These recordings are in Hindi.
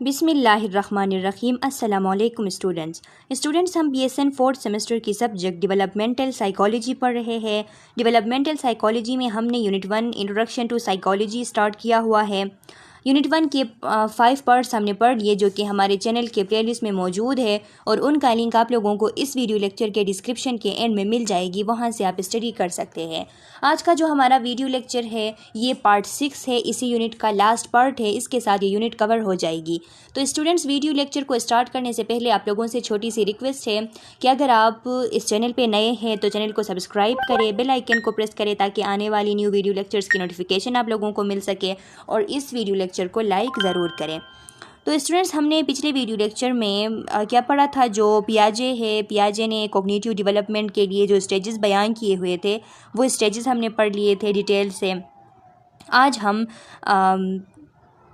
बिस्मिल्लाहिर्रहमानिर्रहीम। अस्सलामुअलैकुम स्टूडेंट्स हम BSN 4th सेमेस्टर की सब्जेक्ट डेवलपमेंटल साइकोलॉजी पढ़ रहे हैं। डेवलपमेंटल साइकोलॉजी में हमने unit 1 introduction to psychology start किया हुआ है। यूनिट 1 के 5 पार्ट्स हमने पढ़ लिए जो कि हमारे चैनल के प्लेलिस्ट में मौजूद है और उनका लिंक आप लोगों को इस वीडियो लेक्चर के डिस्क्रिप्शन के एंड में मिल जाएगी, वहां से आप स्टडी कर सकते हैं। आज का जो हमारा वीडियो लेक्चर है ये पार्ट 6 है, इसी यूनिट का लास्ट पार्ट है, इसके साथ ये यूनिट कवर हो जाएगी। तो स्टूडेंट्स, वीडियो लेक्चर को स्टार्ट करने से पहले आप लोगों से छोटी सी रिक्वेस्ट है कि अगर आप इस चैनल पे नए हैं तो चैनल को सब्सक्राइब करें, बेल आइकन को प्रेस करें ताकि आने वाली न्यू वीडियो लेक्चर्स की नोटिफिकेशन आप लोगों को मिल सके और इस वीडियो लेक्चर को लाइक ज़रूर करें। तो स्टूडेंट्स, हमने पिछले वीडियो लेक्चर में क्या पढ़ा था, जो पियाजे ने कॉग्निटिव डेवलपमेंट के लिए जो स्टेजेस बयान किए हुए थे वो स्टेजेस हमने पढ़ लिए थे डिटेल से। आज हम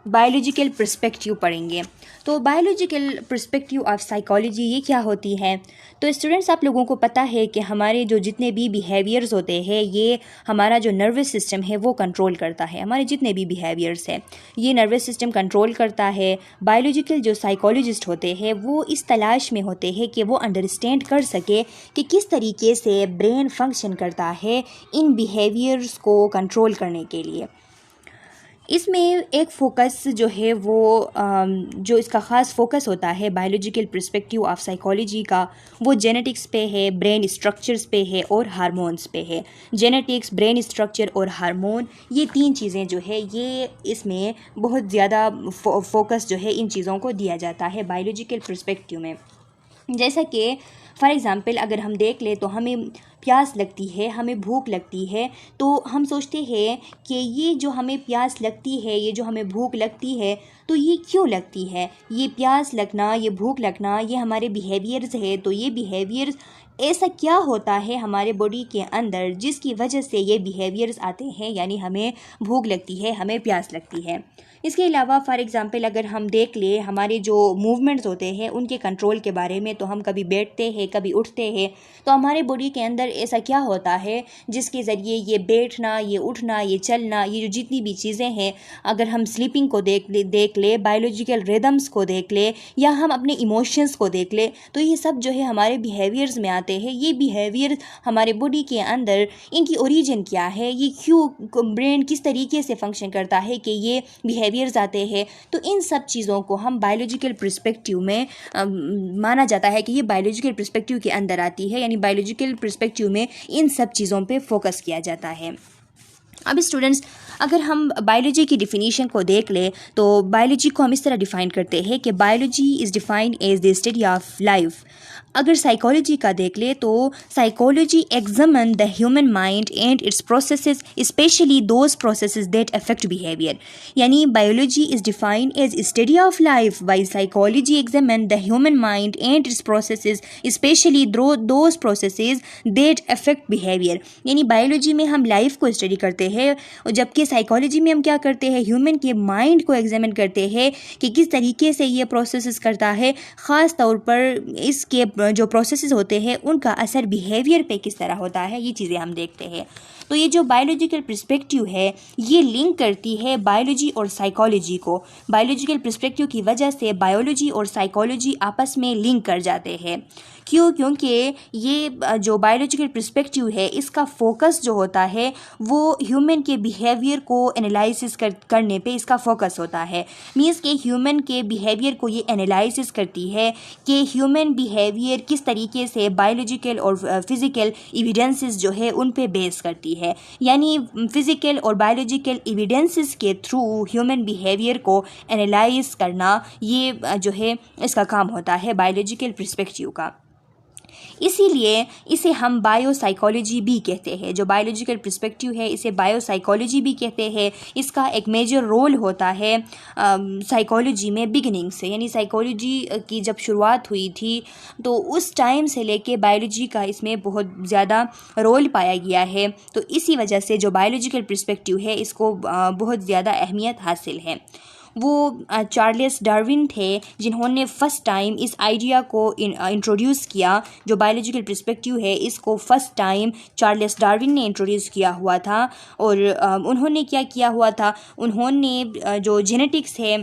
बायोलॉजिकल पर्सपेक्टिव पढ़ेंगे। तो बायोलॉजिकल पर्सपेक्टिव ऑफ साइकोलॉजी ये क्या होती है? तो स्टूडेंट्स, आप लोगों को पता है कि हमारे जो जितने भी बिहेवियर्स होते हैं ये हमारा जो नर्वस सिस्टम है वो कंट्रोल करता है। हमारे जितने भी बिहेवियर्स हैं ये नर्वस सिस्टम कंट्रोल करता है। बायोलॉजिकल जो साइकोलॉजिस्ट होते हैं वो इस तलाश में होते हैं कि वो अंडरस्टैंड कर सके कि किस तरीके से ब्रेन फंक्शन करता है इन बिहेवियर्स को कंट्रोल करने के लिए। इसमें एक फ़ोकस जो है वो जो इसका ख़ास फोकस होता है बायोलॉजिकल पर्सपेक्टिव ऑफ साइकोलॉजी का, वो जेनेटिक्स पे है, ब्रेन स्ट्रक्चर्स पे है और हार्मोन्स पे है। जेनेटिक्स, ब्रेन स्ट्रक्चर और हार्मोन, ये तीन चीज़ें जो है ये इसमें बहुत ज़्यादा फोकस जो है इन चीज़ों को दिया जाता है बायोलॉजिकल पर्सपेक्टिव में। जैसा कि फॉर एग्ज़ाम्पल अगर हम देख ले तो हमें प्यास लगती है, हमें भूख लगती है, तो हम सोचते हैं कि ये जो हमें प्यास लगती है, ये जो हमें भूख लगती है, तो ये क्यों लगती है? ये प्यास लगना, ये भूख लगना, ये हमारे बिहेवियर्स है। तो ये बिहेवियर्स ऐसा क्या होता है हमारे बॉडी के अंदर जिसकी वजह से ये बिहेवियर्स आते हैं, यानी हमें भूख लगती है, हमें प्यास लगती है। इसके अलावा फॉर एग्ज़ाम्पल अगर हम देख ले हमारे जो मूवमेंट्स होते हैं उनके कंट्रोल के बारे में, तो हम कभी बैठते हैं, कभी उठते हैं, तो हमारे बॉडी के अंदर ऐसा क्या होता है जिसके ज़रिए ये बैठना, ये उठना, ये चलना, ये जो जितनी भी चीज़ें हैं, अगर हम स्लीपिंग को देख ले, बायोलॉजिकल रिदम्स को देख ले या हम अपने इमोशंस को देख ले, तो ये सब जो है हमारे बिहेवियर्स में आते हैं। ये बिहेवियर हमारे बॉडी के अंदर इनकी ओरिजिन क्या है, ये क्यों ब्रेन किस तरीके से फंक्शन करता है कि ये बिहेवियर्स आते हैं, तो इन सब चीज़ों को हम बायोलॉजिकल पर्सपेक्टिव में माना जाता है कि ये बायोलॉजिकल पर्सपेक्टिव के अंदर आती है, यानी बायोलॉजिकल पर्सपेक्टिव में इन सब चीज़ों पे फोकस किया जाता है। अब स्टूडेंट्स, अगर हम बायोलॉजी की डिफिनीशन को देख ले तो बायोलॉजी को हम इस तरह डिफ़ाइन करते हैं कि biology is defined as the study of life. अगर साइकोलॉजी का देख ले तो psychology examine the human mind and its processes, especially those processes that affect behaviour. यानी biology is defined as study of life, while psychology examine the human mind and its processes, especially those processes that affect behaviour. यानी बायोलॉजी में हम लाइफ को स्टडी करते हैं, जबकि साइकोलॉजी में हम क्या करते हैं, ह्यूमन के माइंड को एग्जामिन करते हैं कि किस तरीके से ये प्रोसेसेस करता है, ख़ास तौर पर इसके जो प्रोसेसेस होते हैं उनका असर बिहेवियर पे किस तरह होता है, ये चीज़ें हम देखते हैं। तो ये जो बायोलॉजिकल पर्सपेक्टिव है ये लिंक करती है बायोलॉजी और साइकोलॉजी को। बायोलॉजिकल पर्सपेक्टिव की वजह से बायोलॉजी और साइकोलॉजी आपस में लिंक कर जाते हैं। क्यों? क्योंकि ये जो बायोलॉजिकल पर्सपेक्टिव है इसका फोकस जो होता है वो ह्यूमन के बिहेवियर को एनालिसिस करने पे इसका फोकस होता है। मीन्स के ह्यूमन के बिहेवियर को ये एनालिसिस करती है कि ह्यूमन बिहेवियर किस तरीके से बायोलॉजिकल और फिज़िकल एविडेंसेस जो है उन पे बेस करती है। यानी फिज़िकल और बायोलॉजिकल एविडेंसेस के थ्रू ह्यूमन बिहेवियर को एनालाइज करना, ये जो है इसका काम होता है बायोलॉजिकल पर्सपेक्टिव का। इसीलिए इसे हम बायोसाइकोलॉजी भी कहते हैं। जो बायोलॉजिकल पर्सपेक्टिव है इसे बायोसाइकोलॉजी भी कहते हैं। इसका एक मेजर रोल होता है साइकोलॉजी में बिगिनिंग से, यानी साइकोलॉजी की जब शुरुआत हुई थी तो उस टाइम से लेके बायोलॉजी का इसमें बहुत ज़्यादा रोल पाया गया है। तो इसी वजह से जो बायोलॉजिकल पर्सपेक्टिव है इसको बहुत ज़्यादा अहमियत हासिल है। वो चार्ल्स डार्विन थे जिन्होंने फ़र्स्ट टाइम इस आइडिया को इंट्रोड्यूस किया। जो बायोलॉजिकल पर्सपेक्टिव है इसको फ़र्स्ट टाइम चार्ल्स डार्विन ने इंट्रोड्यूस किया हुआ था। और उन्होंने क्या किया हुआ था, उन्होंने जो जेनेटिक्स है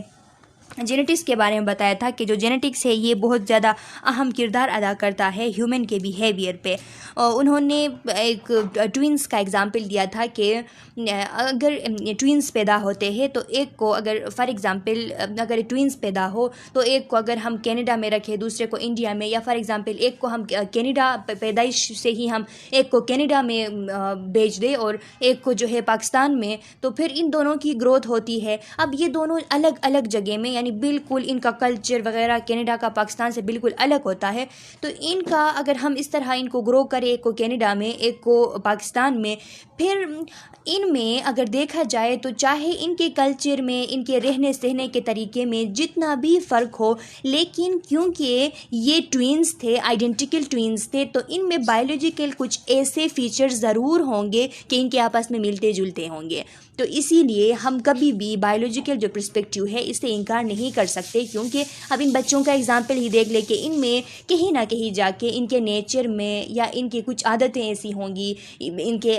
जेनेटिक्स के बारे में बताया था कि जो जेनेटिक्स है ये बहुत ज़्यादा अहम किरदार अदा करता है ह्यूमन के बिहेवियर पे। उन्होंने एक ट्विंस का एग्ज़ाम्पल दिया था कि अगर ट्विंस पैदा होते हैं तो एक को अगर फॉर एग्ज़ाम्पल अगर ट्विंस पैदा हो तो एक को अगर हम कनाडा में रखें, दूसरे को इंडिया में, या फॉर एग्ज़ाम्पल एक को हम कनाडा पैदाइश से ही हम एक को कनाडा में भेज दें और एक को जो है पाकिस्तान में, तो फिर इन दोनों की ग्रोथ होती है। अब ये दोनों अलग अलग जगह में, यानी बिल्कुल इनका कल्चर वगैरह कनाडा का पाकिस्तान से बिल्कुल अलग होता है। तो इनका अगर हम इस तरह इनको ग्रो करें, एक को कनाडा में एक को पाकिस्तान में, फिर इनमें अगर देखा जाए तो चाहे इनके कल्चर में, इनके रहने सहने के तरीके में जितना भी फ़र्क हो, लेकिन क्योंकि ये ट्विंस थे, आइडेंटिकल ट्विंस थे, तो इनमें बायोलॉजिकल कुछ ऐसे फीचर्स ज़रूर होंगे कि इनके आपस में मिलते जुलते होंगे। तो इसीलिए हम कभी भी बायोलॉजिकल जो पर्सपेक्टिव है इससे इनकार नहीं कर सकते, क्योंकि अब इन बच्चों का एग्जांपल ही देख ले कि इनमें कहीं ना कहीं जाके इनके नेचर में या इनकी कुछ आदतें ऐसी होंगी, इनके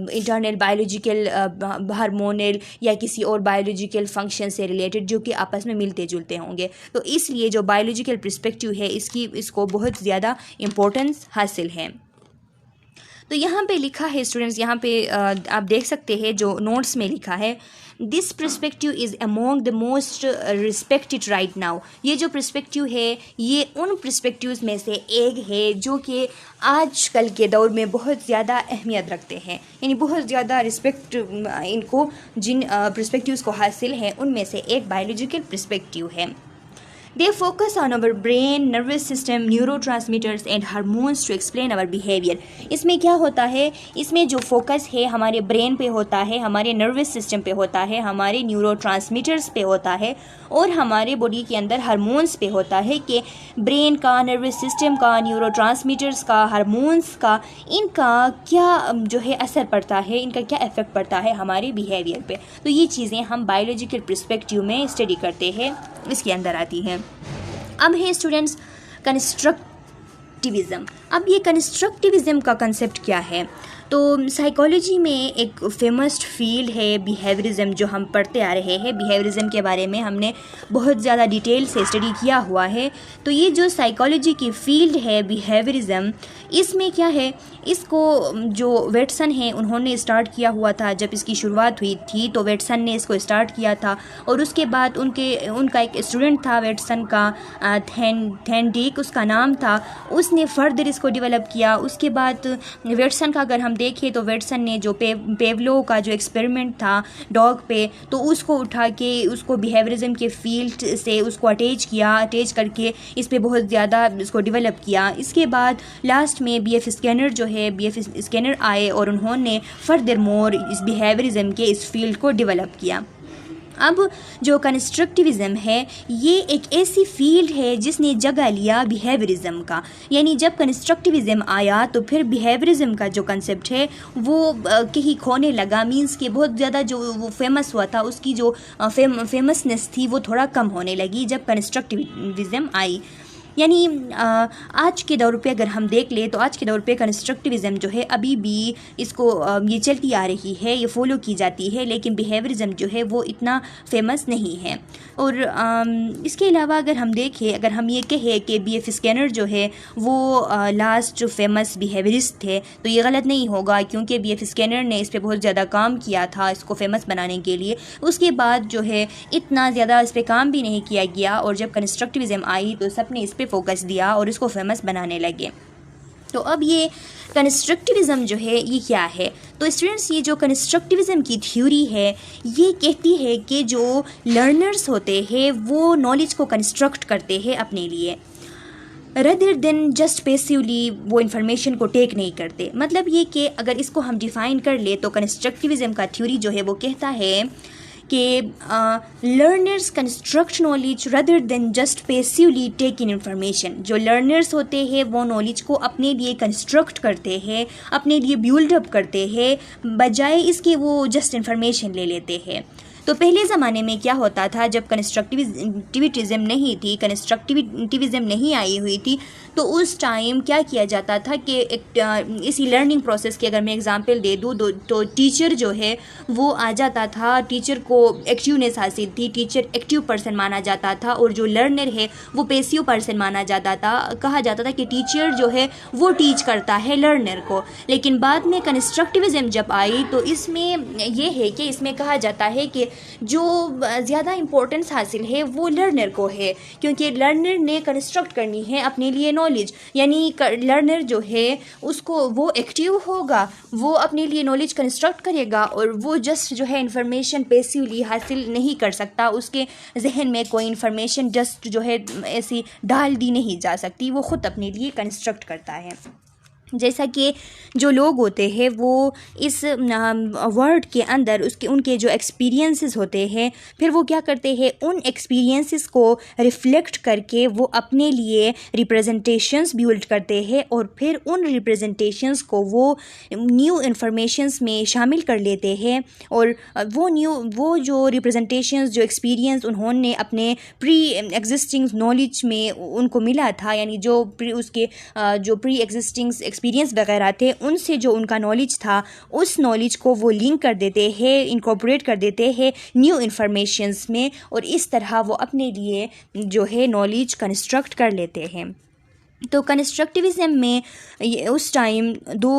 इंटरनल बायोलॉजिकल हार्मोनल या किसी और बायोलॉजिकल फंक्शन से रिलेटेड जो कि आपस में मिलते जुलते होंगे। तो इसलिए जो बायोलॉजिकल पर्सपेक्टिव है इसको बहुत ज़्यादा इम्पोर्टेंस हासिल है। तो यहाँ पे लिखा है स्टूडेंट्स, यहाँ पे आप देख सकते हैं जो नोट्स में लिखा है, this perspective is among the most respected right now. ये जो पर्सपेक्टिव है ये उन पर्सपेक्टिव्स में से एक है जो कि आजकल के दौर में बहुत ज़्यादा अहमियत रखते हैं, यानी बहुत ज़्यादा रिस्पेक्ट इनको जिन पर्सपेक्टिव्स को हासिल है उनमें से एक बायोलॉजिकल पर्सपेक्टिव है। They focus on our brain, nervous system, neurotransmitters and hormones to explain our behavior. इसमें क्या होता है, इसमें जो फोकस है हमारे ब्रेन पे होता है, हमारे नर्वस सिस्टम पे होता है, हमारे न्यूरोट्रांसमीटर्स पे होता है और हमारे बॉडी के अंदर हार्मोन्स पे होता है कि ब्रेन का, नर्वस सिस्टम का, न्यूरोट्रांसमीटर्स का, हार्मोन्स का, इनका क्या जो है असर पड़ता है, इनका क्या इफ़ेक्ट पड़ता है हमारे बिहेवियर पे। तो ये चीज़ें हम बायोलॉजिकल पर्सपेक्टिव में स्टडी करते हैं, इसके अंदर आती हैं। अब है स्टूडेंट्स कंस्ट्रक्टिविज़म। अब ये कंस्ट्रक्टिविज़म का कंसेप्ट क्या है, तो साइकोलॉजी में एक फेमस फील्ड है बिहेवियरिज्म, जो हम पढ़ते आ रहे हैं। बिहेवियरिज्म के बारे में हमने बहुत ज़्यादा डिटेल से स्टडी किया हुआ है। तो ये जो साइकोलॉजी की फील्ड है बिहेवियरिज्म, इसमें क्या है, इसको जो वेटसन है उन्होंने स्टार्ट किया हुआ था। जब इसकी शुरुआत हुई थी तो वेटसन ने इसको स्टार्ट किया था और उसके बाद उनका एक स्टूडेंट था वेटसन का, थैंडिक उसका नाम था, उसने फर्दर इसको डेवलप किया। उसके बाद वेटसन का अगर हम देखें तो वेटसन ने जो पेवलो का जो एक्सपेरिमेंट था डॉग पे, तो उसको उठा के उसको बिहेवियरिज्म के फील्ड से उसको अटैच करके इस पे बहुत ज़्यादा इसको डेवलप किया। इसके बाद लास्ट में बीएफ स्कैनर जो है, बीएफ स्कैनर आए और उन्होंने फर्दर मोर इस बिहेवियरिज्म के इस फील्ड को डेवलप किया। अब जो कंस्ट्रक्टिविज़म है ये एक ऐसी फील्ड है जिसने जगह लिया बिहेवियरिज्म का, यानी जब कंस्ट्रक्टिविज़म आया तो फिर बिहेवियरिज्म का जो कंसेप्ट है वो कहीं खोने लगा। मींस कि बहुत ज़्यादा जो वो फेमस हुआ था उसकी जो फेमसनेस थी वो थोड़ा कम होने लगी जब कंस्ट्रक्टिविज़म आई। यानी आज के दौर पे अगर हम देख ले तो आज के दौर पे कंस्ट्रक्टिविज़म जो है अभी भी इसको ये चलती आ रही है, ये फॉलो की जाती है, लेकिन बिहेवियरिज्म जो है वो इतना फेमस नहीं है। और इसके अलावा अगर हम देखें, अगर हम ये कहें कि बीएफ स्कैनर जो है वो लास्ट जो फेमस बिहेवियरिस्ट थे, तो ये गलत नहीं होगा, क्योंकि बीएफ स्कैनर ने इस पर बहुत ज़्यादा काम किया था इसको फेमस बनाने के लिए। उसके बाद जो है इतना ज़्यादा इस पर काम भी नहीं किया गया और जब कंस्ट्रक्टिविज़म आई तो सबने इस पर फोकस दिया और इसको फेमस बनाने लगे। तो अब ये कंस्ट्रक्टिविज़म जो है ये क्या है, तो स्टूडेंट्स ये जो कंस्ट्रक्टिविज़म की थ्योरी है ये कहती है कि जो लर्नर्स होते हैं वो नॉलेज को कंस्ट्रक्ट करते हैं अपने लिए, रदर देन जस्ट पैसिवली वो इन्फॉर्मेशन को टेक नहीं करते। मतलब ये कि अगर इसको हम डिफ़ाइन कर ले तो कंस्ट्रक्टिविज़म का थ्योरी जो है वो कहता है कि learners construct knowledge rather than just passively take in information. जो लर्नर्स होते हैं वो नॉलेज को अपने लिए कंस्ट्रक्ट करते हैं, अपने लिए बिल्डअप करते हैं, बजाय इसके वो जस्ट इन्फॉर्मेशन ले लेते हैं। तो पहले ज़माने में क्या होता था, जब कंस्ट्रक्टिविज़म नहीं थी, कंस्ट्रक्टिविज़म नहीं आई हुई थी, तो उस टाइम क्या किया जाता था कि इसी लर्निंग प्रोसेस की अगर मैं एग्जांपल दे दूँ तो टीचर जो है वो आ जाता था, टीचर को एक्टिवनेस हासिल थी, टीचर एक्टिव पर्सन माना जाता था, और जो लर्नर है वो पैसिव पर्सन माना जाता था। कहा जाता था कि टीचर जो है वो टीच करता है लर्नर को। लेकिन बाद में कंस्ट्रक्टिविज़म जब आई तो इसमें ये है कि इसमें कहा जाता है कि जो ज़्यादा इम्पोर्टेंस हासिल है वो लर्नर को है, क्योंकि लर्नर ने कंस्ट्रक्ट करनी है अपने लिए नॉलेज, यानी लर्नर जो है उसको वो एक्टिव होगा, वो अपने लिए नॉलेज कंस्ट्रक्ट करेगा, और वो जस्ट जो है इंफॉर्मेशन पैसिवली हासिल नहीं कर सकता, उसके जहन में कोई इंफॉर्मेशन जस्ट जो है ऐसी डाल दी नहीं जा सकती, वो ख़ुद अपने लिए कंस्ट्रक्ट करता है। जैसा कि जो लोग होते हैं वो इस वर्ड के अंदर उनके जो एक्सपीरियंसेस होते हैं, फिर वो क्या करते हैं, उन एक्सपीरियंसेस को रिफ्लेक्ट करके वो अपने लिए रिप्रेजेंटेशंस बिल्ड करते हैं, और फिर उन रिप्रेजेंटेशंस को वो न्यू इन्फॉर्मेशंस में शामिल कर लेते हैं, और वो जो रिप्रेजेंटेशंस, जो एक्सपीरियंस उन्होंने अपने प्री एग्जिस्टिंग नॉलेज में उनको मिला था, यानी जो प्री एग्जिस्टिंग एक्सपीरियंस वगैरह थे, उनसे जो उनका नॉलेज था, उस नॉलेज को वो लिंक कर देते हैं, इनकॉर्पोरेट कर देते हैं न्यू इन्फॉर्मेशंस में, और इस तरह वो अपने लिए जो है नॉलेज कंस्ट्रक्ट कर लेते हैं। तो कंस्ट्रक्टिविज़म में उस टाइम दो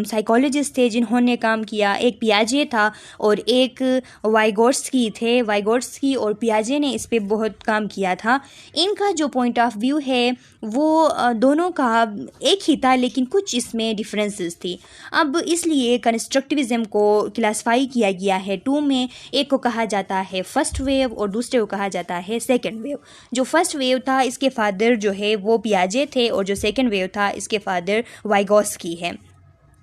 साइकोलॉजिस्ट थे जिन्होंने काम किया, एक पियाजे था और एक वाइगोट्स्की थे। वाइगोट्स्की और पियाजे ने इस पे बहुत काम किया था। इनका जो पॉइंट ऑफ व्यू है वो दोनों का एक ही था, लेकिन कुछ इसमें डिफरेंसेस थी। अब इसलिए कंस्ट्रक्टिविज़म को क्लासिफाई किया गया है टू में। एक को कहा जाता है फर्स्ट वेव और दूसरे को कहा जाता है सेकंड वेव। जो फर्स्ट वेव था इसके फादर जो है वो पियाजे थे, और जो सेकंड वेव था इसके फादर वाइगोट्स्की है।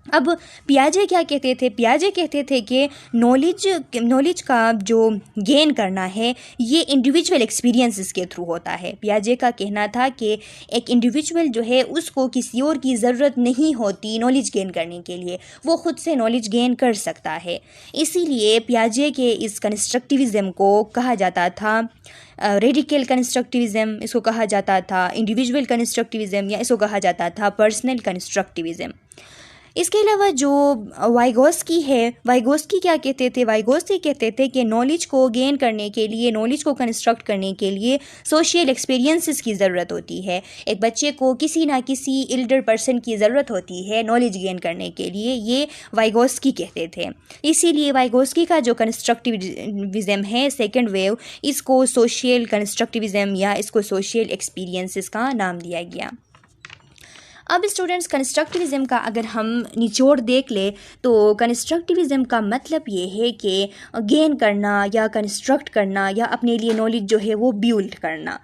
अब पियाजे क्या कहते थे? पियाजे कहते थे कि नॉलेज का जो गेन करना है ये इंडिविजुअल एक्सपीरियंसेस के थ्रू होता है। पियाजे का कहना था कि एक इंडिविजुअल जो है उसको किसी और की ज़रूरत नहीं होती नॉलेज गेन करने के लिए, वो ख़ुद से नॉलेज गेन कर सकता है। इसीलिए पियाजे के इस कंस्ट्रक्टिविज़म को कहा जाता था रेडिकल कंस्ट्रक्टिविज़म, इसको कहा जाता था इंडिविजुअल कंस्ट्रक्टिविज़म, या इसको कहा जाता था पर्सनल कंस्ट्रक्टिविज़म। इसके अलावा जो वाइगोट्स्की है, वाइगोट्स्की क्या कहते थे? वाइगोट्स्की कहते थे कि नॉलेज को गेन करने के लिए, नॉलेज को कंस्ट्रक्ट करने के लिए सोशल एक्सपीरियंसेस की ज़रूरत होती है। एक बच्चे को किसी ना किसी एल्डर पर्सन की ज़रूरत होती है नॉलेज गेन करने के लिए, ये वाइगोट्स्की कहते थे। इसीलिए वाइगोट्स्की का जो कंस्ट्रक्टिविज़म है सेकेंड वेव, इसको सोशल कंस्ट्रक्टिविज़म या इसको सोशल एक्सपीरियंसेस का नाम दिया गया। अब स्टूडेंट्स, कंस्ट्रक्टिविज़म का अगर हम निचोड़ देख ले तो कंस्ट्रक्टिविज़म का मतलब ये है कि गेन करना या कंस्ट्रक्ट करना या अपने लिए नॉलेज जो है वो बिल्ड करना।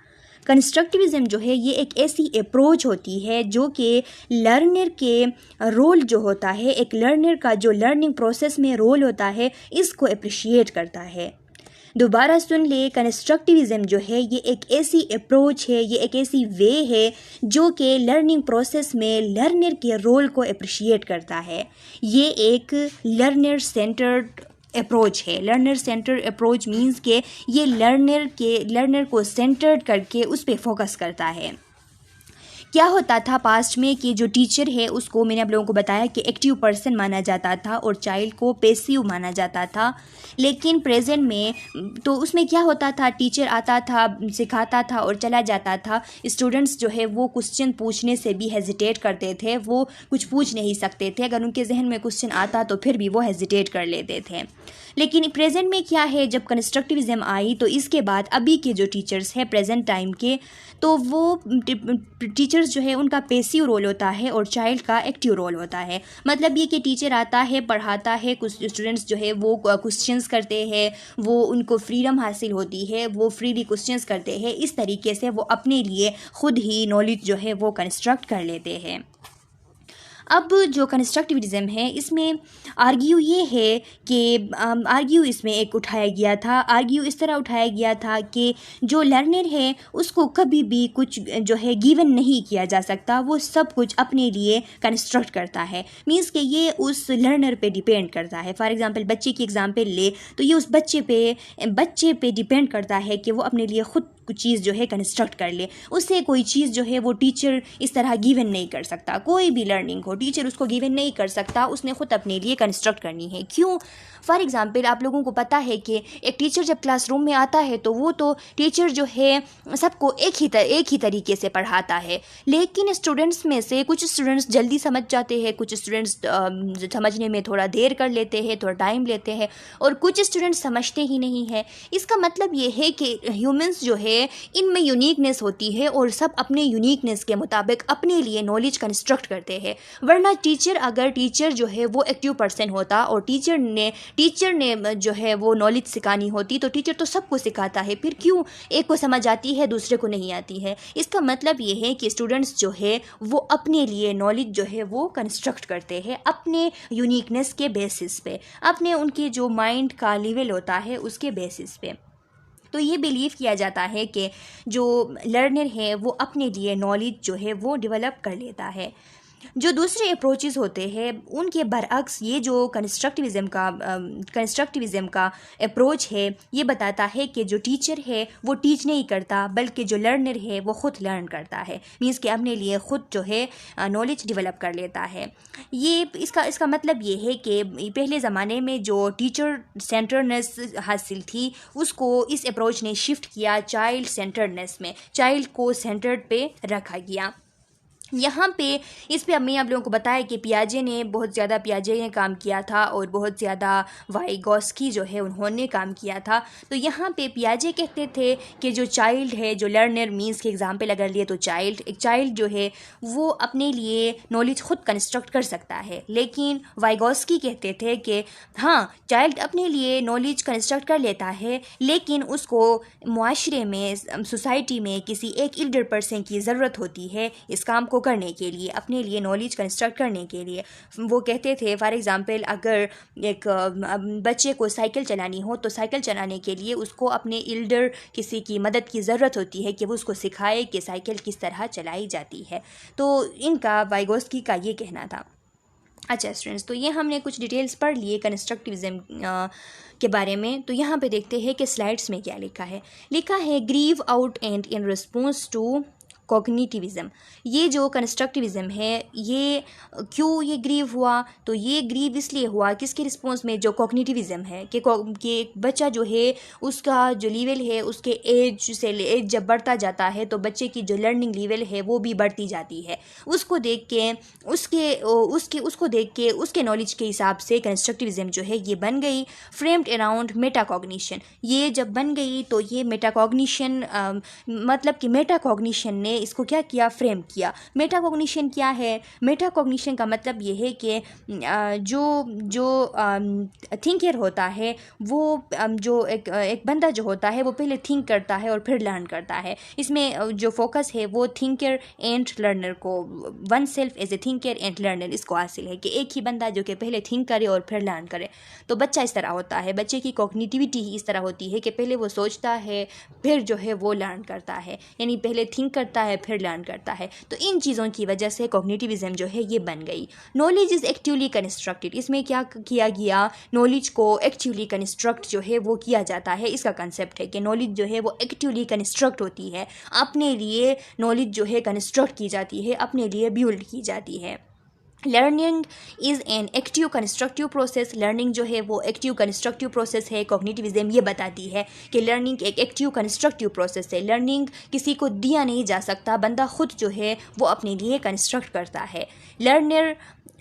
कंस्ट्रक्टिविज़म जो है ये एक ऐसी अप्रोच होती है जो कि लर्नर के रोल जो होता है, एक लर्नर का जो लर्निंग प्रोसेस में रोल होता है, इसको अप्रिशिएट करता है। दोबारा सुन ले, कंस्ट्रक्टिविज़म जो है ये एक ऐसी अप्रोच है, ये एक ऐसी वे है जो कि लर्निंग प्रोसेस में लर्नर के रोल को अप्रिशिएट करता है। ये एक लर्नर सेंटर्ड अप्रोच है। लर्नर सेंटर्ड अप्रोच मीन्स के ये लर्नर को सेंटर्ड करके उस पर फोकस करता है। क्या होता था पास्ट में कि जो टीचर है उसको, मैंने आप लोगों को बताया कि एक्टिव पर्सन माना जाता था और चाइल्ड को पैसिव माना जाता था। लेकिन प्रेजेंट में तो उसमें क्या होता था, टीचर आता था, सिखाता था और चला जाता था। स्टूडेंट्स जो है वो क्वेश्चन पूछने से भी हेजिटेट करते थे, वो कुछ पूछ नहीं सकते थे। अगर उनके जहन में क्वेश्चन आता तो फिर भी वो हेजिटेट कर लेते थे। लेकिन प्रेजेंट में क्या है, जब कंस्ट्रक्टिविज़म आई तो इसके बाद अभी के जो टीचर्स हैं प्रेजेंट टाइम के, तो वो टीचर्स जो है उनका पैसिव रोल होता है और चाइल्ड का एक्टिव रोल होता है। मतलब ये कि टीचर आता है, पढ़ाता है, कुछ स्टूडेंट्स जो है वो क्वेश्चंस करते हैं, वो उनको फ्रीडम हासिल होती है, वो फ्रीली क्वेश्चंस करते हैं। इस तरीके से वो अपने लिए ख़ुद ही नॉलेज जो है वो कंस्ट्रक्ट कर लेते हैं। अब जो कंस्ट्रक्टिविज़म है इसमें आर्ग्यू ये है कि आर्ग्यू इसमें एक उठाया गया था, आर्ग्यू इस तरह उठाया गया था कि जो लर्नर है उसको कभी भी कुछ जो है गिवन नहीं किया जा सकता, वो सब कुछ अपने लिए कंस्ट्रक्ट करता है। मीन्स कि ये उस लर्नर पे डिपेंड करता है। फॉर एग्जांपल बच्चे की एग्जांपल ले तो ये उस बच्चे पे डिपेंड करता है कि वो अपने लिए खुद कुछ चीज़ जो है कंस्ट्रक्ट कर ले। उससे कोई चीज़ जो है वो टीचर इस तरह गिवन नहीं कर सकता। कोई भी लर्निंग हो टीचर उसको गिवन नहीं कर सकता, उसने खुद अपने लिए कंस्ट्रक्ट करनी है। क्यों? फॉर एग्जांपल आप लोगों को पता है कि एक टीचर जब क्लासरूम में आता है तो वो तो टीचर जो है सबको एक ही तरीके से पढ़ाता है, लेकिन स्टूडेंट्स में से कुछ स्टूडेंट्स जल्दी समझ जाते हैं, कुछ स्टूडेंट्स समझने में थोड़ा देर कर लेते हैं, थोड़ा टाइम लेते हैं, और कुछ स्टूडेंट्स समझते ही नहीं है। इसका मतलब ये है कि ह्यूमंस जो है इनमें यूनिकनेस होती है और सब अपने यूनिकनेस के मुताबिक अपने लिए नॉलेज कंस्ट्रक्ट करते हैं। वरना अगर टीचर जो है वो एक्टिव पर्सन होता और टीचर ने जो है वो नॉलेज सिखानी होती तो टीचर तो सबको सिखाता है, फिर क्यों एक को समझ आती है दूसरे को नहीं आती है? इसका मतलब ये है कि स्टूडेंट्स जो है वो अपने लिए नॉलेज जो है वो कंस्ट्रक्ट करते हैं अपने यूनिकनेस के बेसिस पे, अपने उनके जो माइंड का लेवल होता है उसके बेसिस पे। तो ये बिलीव किया जाता है कि जो लर्नर है वो अपने लिए नॉलेज जो है वो डेवलप कर लेता है। जो दूसरे अप्रोचेस होते हैं उनके बरअक्स ये जो कंस्ट्रक्टिविज़म का अप्रोच है ये बताता है कि जो टीचर है वो टीच नहीं करता, बल्कि जो लर्नर है वो खुद लर्न करता है। मीन्स कि अपने लिए खुद जो है नॉलेज डेवलप कर लेता है। ये इसका मतलब ये है कि पहले ज़माने में जो टीचर सेंटर्डनेस हासिल थी उसको इस अप्रोच ने शिफ्ट किया चाइल्ड सेंटर्डनेस में, चाइल्ड को सेंटर्ड पे रखा गया। यहाँ पे इस पे मैं आप लोगों को बताया कि पियाजे ने काम किया था और बहुत ज़्यादा वाइगोस्की जो है उन्होंने काम किया था। तो यहाँ पे पियाजे कहते थे कि जो चाइल्ड है, जो लर्नर, मीन्स के एग्जांपल अगर लिए तो एक चाइल्ड जो है वो अपने लिए नॉलेज खुद कंस्ट्रक्ट कर सकता है, लेकिन वाइगोस्की कहते थे कि हाँ, चाइल्ड अपने लिए नॉलेज कंस्ट्रक्ट कर लेता है, लेकिन उसको मुआशरे में, सोसाइटी में किसी एक एल्डर पर्सन की ज़रूरत होती है इस काम को करने के लिए, अपने लिए नॉलेज कंस्ट्रक्ट करने के लिए। वो कहते थे फॉर एग्जांपल अगर एक बच्चे को साइकिल चलानी हो तो साइकिल चलाने के लिए उसको अपने एल्डर किसी की मदद की ज़रूरत होती है कि वो उसको सिखाए कि साइकिल किस तरह चलाई जाती है। तो इनका वाइगोस्की का ये कहना था। अच्छा स्टूडेंट्स, तो ये हमने कुछ डिटेल्स पढ़ लिए कंस्ट्रक्टिविज़म के बारे में। तो यहाँ पे देखते हैं कि स्लाइड्स में क्या लिखा है grew out and in response to cognitivism. ये जो कंस्ट्रक्टिविज़म है ये क्यों ये ग्रीव हुआ? तो ये ग्रीव इसलिए हुआ किसके रिस्पॉन्स में, जो कॉग्निटिविज़म है कि बच्चा जो है उसका जो लेवल है उसके एज जब बढ़ता जाता है तो बच्चे की जो लर्निंग लेवल है वो भी बढ़ती जाती है। उसको देख के उसके नॉलेज के हिसाब से कंस्ट्रक्टिविज़म जो है ये बन गई फ्रेम्ड अराउंड मेटाकॉग्निशन। ये जब बन गई तो ये मेटाकॉग्निशन मतलब कि मेटाकॉग्निशन ने इसको क्या किया, फ्रेम किया। मेटाकॉग्निशन क्या है? मेटाकॉग्निशन का मतलब ये है कि जो थिंकर होता है वो जो एक बंदा जो होता है वो पहले थिंक करता है और फिर लर्न करता है। इसमें जो फोकस है वो थिंकर एंड लर्नर को, one self as a thinker and learner, इसको हासिल है कि एक ही बंदा जो कि पहले थिंक करे और फिर लर्न करे। तो बच्चा इस तरह होता है, बच्चे की कॉग्निटिविटी ही इस तरह होती है कि पहले वो सोचता है फिर जो है वो लर्न करता है, यानी पहले थिंक करता है फिर लर्न करता है। तो इन चीज़ों की वजह से कॉग्निटिविज़म जो है ये बन गई। नॉलेज इज़ एक्टिवली कंस्ट्रक्टेड, इसमें क्या किया गया, नॉलेज को एक्टिवली कंस्ट्रक्ट जो है वो किया जाता है। इसका कंसेप्ट है कि नॉलेज जो है वो एक्टिवली कंस्ट्रक्ट होती है, अपने लिए नॉलेज जो है कंस्ट्रक्ट की जाती है, अपने लिए बिल्ड की जाती है। Learning is an active constructive process, learning जो है वो एक्टिव कंस्ट्रक्टिव प्रोसेस है। कॉग्निटिविज़म ये बताती है कि लर्निंग एक एक्टिव कंस्ट्रक्टिव प्रोसेस है। लर्निंग किसी को दिया नहीं जा सकता, बंदा खुद जो है वो अपने लिए कंस्ट्रक्ट करता है। लर्नर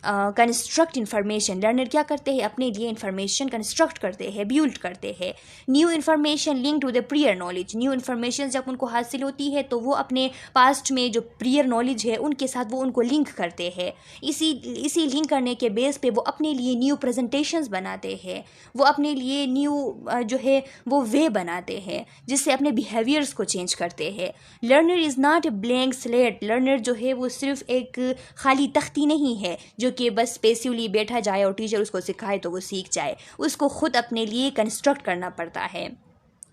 कंस्ट्रक्ट इन्फॉर्मेशन, लर्नर क्या करते हैं, अपने लिए इन्फॉर्मेशन कंस्ट्रक्ट करते हैं, बिल्ड करते हैं। New information link to the prior knowledge, new information जब उनको हासिल होती है तो वो अपने पास्ट में जो प्रियर नॉलेज है उनके साथ वो उनको लिंक करते हैं। इसी लिंक करने के बेस पे वो अपने लिए न्यू प्रेजेंटेशंस बनाते हैं, वो अपने लिए न्यू जो है वो वे बनाते हैं जिससे अपने बिहेवियर्स को चेंज करते हैं। Learner is not a blank slate, learner जो है वो सिर्फ एक खाली तख्ती नहीं है जो कि बस पैसिवली बैठा जाए और टीचर उसको सिखाए तो वो सीख जाए, उसको खुद अपने लिए कंस्ट्रक्ट करना पड़ता है।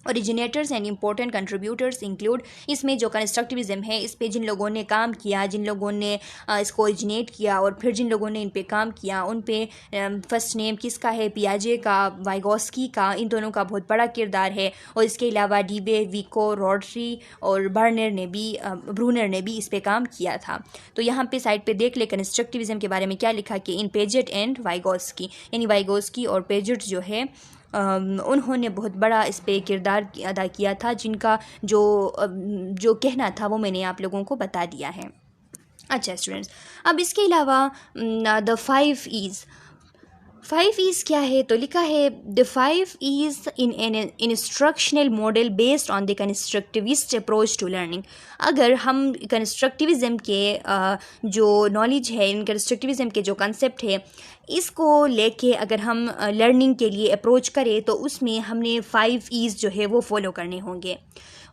ओरिजिनेटर्स एंड इम्पोर्टेंट कंट्रीब्यूटर्स इंक्लूड, इसमें जो कंस्ट्रक्टिविज़म है इस पे जिन लोगों ने काम किया, जिन लोगों ने इसको ओरिजिनेट किया और फिर जिन लोगों ने इन पे काम किया उन पे फर्स्ट नेम किसका है, पियाजे का, वाइगोस्की का, इन दोनों का बहुत बड़ा किरदार है। और इसके अलावा डीबे, विको, रॉड्री और ब्रूनर ने भी इस पे काम किया था। तो यहाँ पे साइड पे देख ले कंस्ट्रक्टिविज़म के बारे में क्या लिखा कि इन पेजेट एंड वाइगोस्की, यानी वाइगोस्की और पेजेट जो है उन्होंने बहुत बड़ा इस पे किरदार अदा किया था, जिनका जो कहना था वो मैंने आप लोगों को बता दिया है। अच्छा स्टूडेंट्स, अब इसके अलावा द 5 ईज़ क्या है, तो लिखा है the 5 Es in an instructional model based on the constructivist approach to learning. अगर हम कंस्ट्रक्टिविज़म के जो नॉलेज है, इन कंस्ट्रक्टिविज़म के जो कंसेप्ट है इसको लेके अगर हम लर्निंग के लिए अप्रोच करें तो उसमें हमने 5 ईज़ जो है वो फॉलो करने होंगे।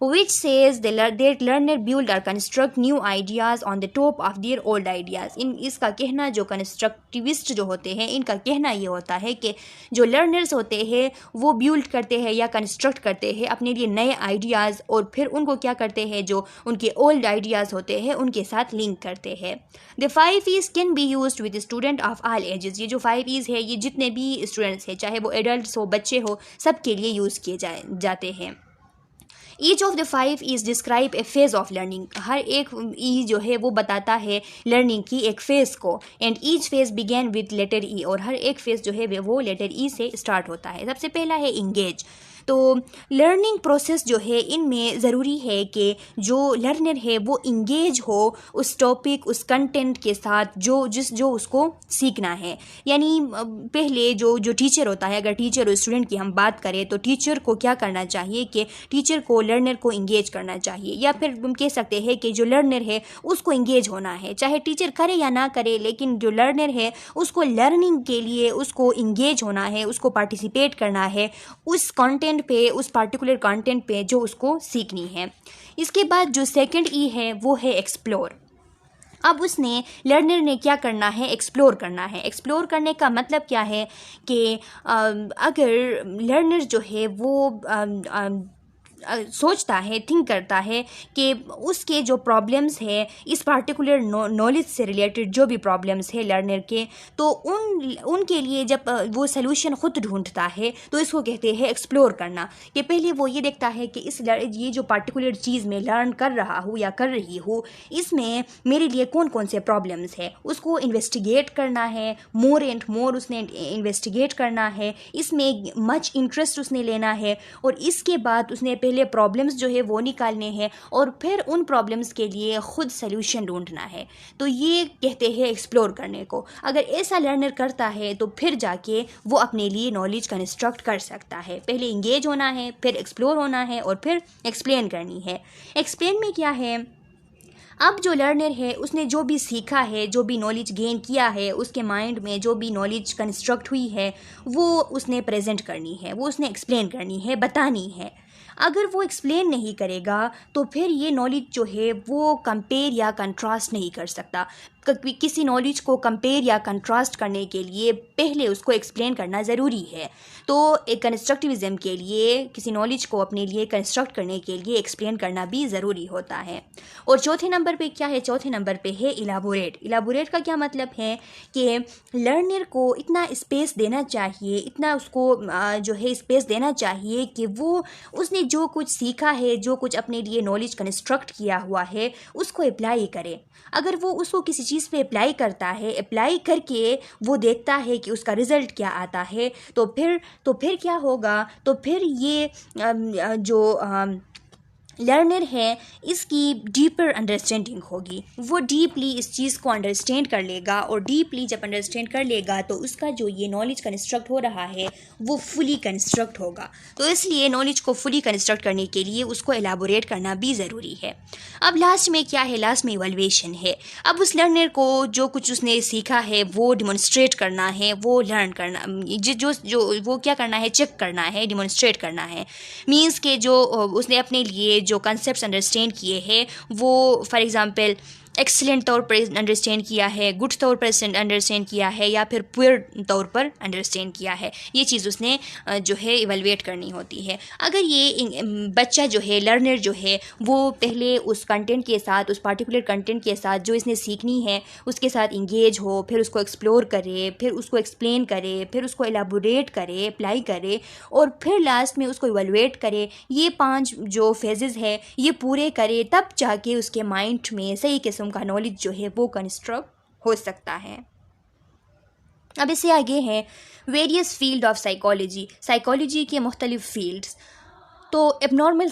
which says that learner build or construct new ideas on the top of their old ideas। इसका कहना, जो कंस्ट्रक्टिविस्ट जो होते हैं इनका कहना ये होता है कि जो लर्नर्स होते हैं वो बिल्ड करते हैं या कंस्ट्रक्ट करते हैं अपने लिए नए आइडियाज़ और फिर उनको क्या करते हैं, जो उनके ओल्ड आइडियाज़ होते हैं उनके साथ लिंक करते हैं। The 5 ease can be used with student of all ages. ये जो 5 ईज़ है ये जितने भी स्टूडेंट्स हैं, चाहे वो एडल्ट्स हो, बच्चे हो, सबके लिए यूज़ किए जाते हैं। Each of the 5 Es describe a phase of learning. हर एक ई जो है वो बताता है लर्निंग की एक फ़ेज़ को। And each phase begin with letter E, और हर एक फेज़ जो है वो लेटर ई से स्टार्ट होता है। सबसे पहला है इंगेज। तो लर्निंग प्रोसेस जो है इनमें ज़रूरी है कि जो लर्नर है वो इंगेज हो उस टॉपिक, उस कंटेंट के साथ जो उसको सीखना है। यानी पहले जो टीचर होता है, अगर टीचर और स्टूडेंट की हम बात करें तो टीचर को क्या करना चाहिए कि टीचर को लर्नर को इंगेज करना चाहिए, या फिर हम कह सकते हैं कि जो लर्नर है उसको इंगेज होना है, चाहे टीचर करे या ना करे, लेकिन जो लर्नर है उसको लर्निंग के लिए उसको इंगेज होना है, उसको पार्टिसिपेट करना है उस कंटेंट पे, उस पार्टिकुलर कंटेंट पे जो उसको सीखनी है। इसके बाद जो सेकंड ई है वो है एक्सप्लोर। अब उसने लर्नर ने क्या करना है, एक्सप्लोर करना है। एक्सप्लोर करने का मतलब क्या है कि अगर लर्नर जो है वो सोचता है, थिंक करता है कि उसके जो प्रॉब्लम्स है इस पार्टिकुलर नॉलेज से रिलेटेड जो भी प्रॉब्लम्स है लर्नर के, तो उनके लिए जब वो सलूशन ख़ुद ढूंढता है तो इसको कहते हैं एक्सप्लोर करना। कि पहले वो ये देखता है कि ये जो पार्टिकुलर चीज़ मैं लर्न कर रहा हूँ या कर रही हूँ इसमें मेरे लिए कौन कौन से प्रॉब्लम्स है, उसको इन्वेस्टिगेट करना है, मोर एंड मोर उसने इन्वेस्टिगेट करना है, इसमें मच इंटरेस्ट उसने लेना है, और इसके बाद उसने पहले प्रॉब्लम्स जो है वो निकालने हैं और फिर उन प्रॉब्लम्स के लिए ख़ुद सल्यूशन ढूंढना है। तो ये कहते हैं एक्सप्लोर करने को। अगर ऐसा लर्नर करता है तो फिर जाके वो अपने लिए नॉलेज कंस्ट्रक्ट कर सकता है। पहले इंगेज होना है, फिर एक्सप्लोर होना है और फिर एक्सप्लेन करनी है। एक्सप्लेन में क्या है, अब जो लर्नर है उसने जो भी सीखा है, जो भी नॉलेज गेन किया है, उसके माइंड में जो भी नॉलेज कंस्ट्रक्ट हुई है वो उसने प्रेजेंट करनी है, वो उसने एक्सप्लेन करनी है, बतानी है। अगर वो एक्सप्लेन नहीं करेगा तो फिर ये नॉलेज जो है वो कंपेयर या कंट्रास्ट नहीं कर सकता। किसी नॉलेज को कंपेयर या कंट्रास्ट करने के लिए पहले उसको एक्सप्लेन करना ज़रूरी है। तो एक कंस्ट्रक्टिविज़म के लिए किसी नॉलेज को अपने लिए कंस्ट्रक्ट करने के लिए एक्सप्लेन करना भी ज़रूरी होता है। और चौथे नंबर पे क्या है, चौथे नंबर पे है इलाबोरेट। इलाबोरेट का क्या मतलब है कि लर्नर को इतना स्पेस देना चाहिए, इतना उसको जो है स्पेस देना चाहिए कि वो उसने जो कुछ सीखा है, जो कुछ अपने लिए नॉलेज कंस्ट्रक्ट किया हुआ है उसको अप्लाई करे। अगर वो उसको किसी चीज़ पे अप्लाई करता है, अप्लाई करके वो देखता है कि उसका रिज़ल्ट क्या आता है, तो फिर क्या होगा, तो फिर ये जो लर्नर है इसकी डीपर अंडरस्टैंडिंग होगी, वो डीपली इस चीज़ को अंडरस्टैंड कर लेगा, और डीपली जब अंडरस्टैंड कर लेगा तो उसका जो ये नॉलेज कंस्ट्रक्ट हो रहा है वो फुली कंस्ट्रक्ट होगा। तो इसलिए नॉलेज को फुली कंस्ट्रक्ट करने के लिए उसको एलाबोरेट करना भी ज़रूरी है। अब लास्ट में क्या है, लास्ट में इवैल्यूएशन है। अब उस लर्नर को जो कुछ उसने सीखा है वो डिमॉन्स्ट्रेट करना है, वो लर्न करना, जो वो क्या करना है, चेक करना है, डिमॉन्स्ट्रेट करना है। मीन्स के जो उसने अपने लिए जो कॉन्सेप्ट्स अंडरस्टैंड किए हैं वो फॉर एग्जांपल एक्सीलेंट तौर पर अंडरस्टैंड किया है, गुड तौर पर अंडरस्टैंड किया है, या फिर पुअर तौर पर अंडरस्टैंड किया है, ये चीज़ उसने जो है इवैल्यूएट करनी होती है। अगर ये बच्चा जो है, लर्नर जो है, वो पहले उस कंटेंट के साथ, उस पार्टिकुलर कंटेंट के साथ जो इसने सीखनी है उसके साथ इंगेज हो, फिर उसको एक्सप्लोर करे, फिर उसको एक्सप्लेन करे, फिर उसको एलाबोरेट करे, अप्लाई करे, और फिर लास्ट में उसको इवैल्यूएट करे, ये 5 जो फेजेस है ये पूरे करे, तब जाके उसके माइंड में सही किस्म का नॉलेज जो है वो कंस्ट्रक्ट हो सकता है। अब इससे आगे है various field of psychology, psychology के मुख्तलिफ फील्ड्स। तो एबनॉर्मल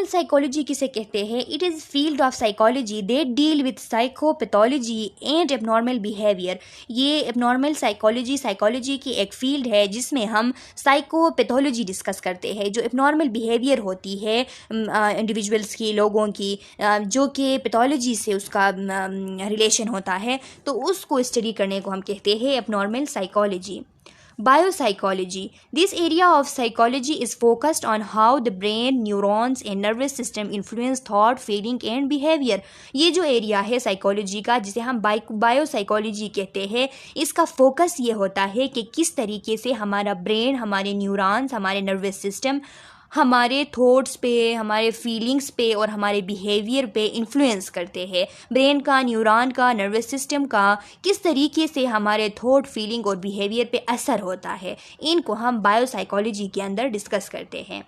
साइकोलॉजी किसे कहते हैं? It is field of psychology they deal with psychopathology and abnormal behaviour. ये एबनॉर्मल साइकोलॉजी की एक फील्ड है जिसमें हम साइकोपैथोलॉजी डिस्कस करते हैं, जो एबनॉर्मल बिहेवियर होती है इंडिविजुअल्स की, लोगों की, जो कि पैथोलॉजी से उसका रिलेशन होता है, तो उसको स्टडी करने को हम कहते हैं abnormal psychology. Biopsychology. This area of psychology is focused on how the brain, neurons and nervous system influence thought, feeling and behavior. ये जो एरिया है साइकोलॉजी का जिसे हम बायोसाइकोलॉजी कहते हैं, इसका फोकस ये होता है कि किस तरीके से हमारा ब्रेन, हमारे न्यूरॉन्स, हमारे नर्वस सिस्टम हमारे थॉट्स पे, हमारे फीलिंग्स पे और हमारे बिहेवियर पे इन्फ्लुएंस करते हैं। ब्रेन का, न्यूरॉन का, नर्वस सिस्टम का किस तरीके से हमारे थॉट, फीलिंग और बिहेवियर पे असर होता है, इनको हम बायोसाइकोलॉजी के अंदर डिस्कस करते हैं।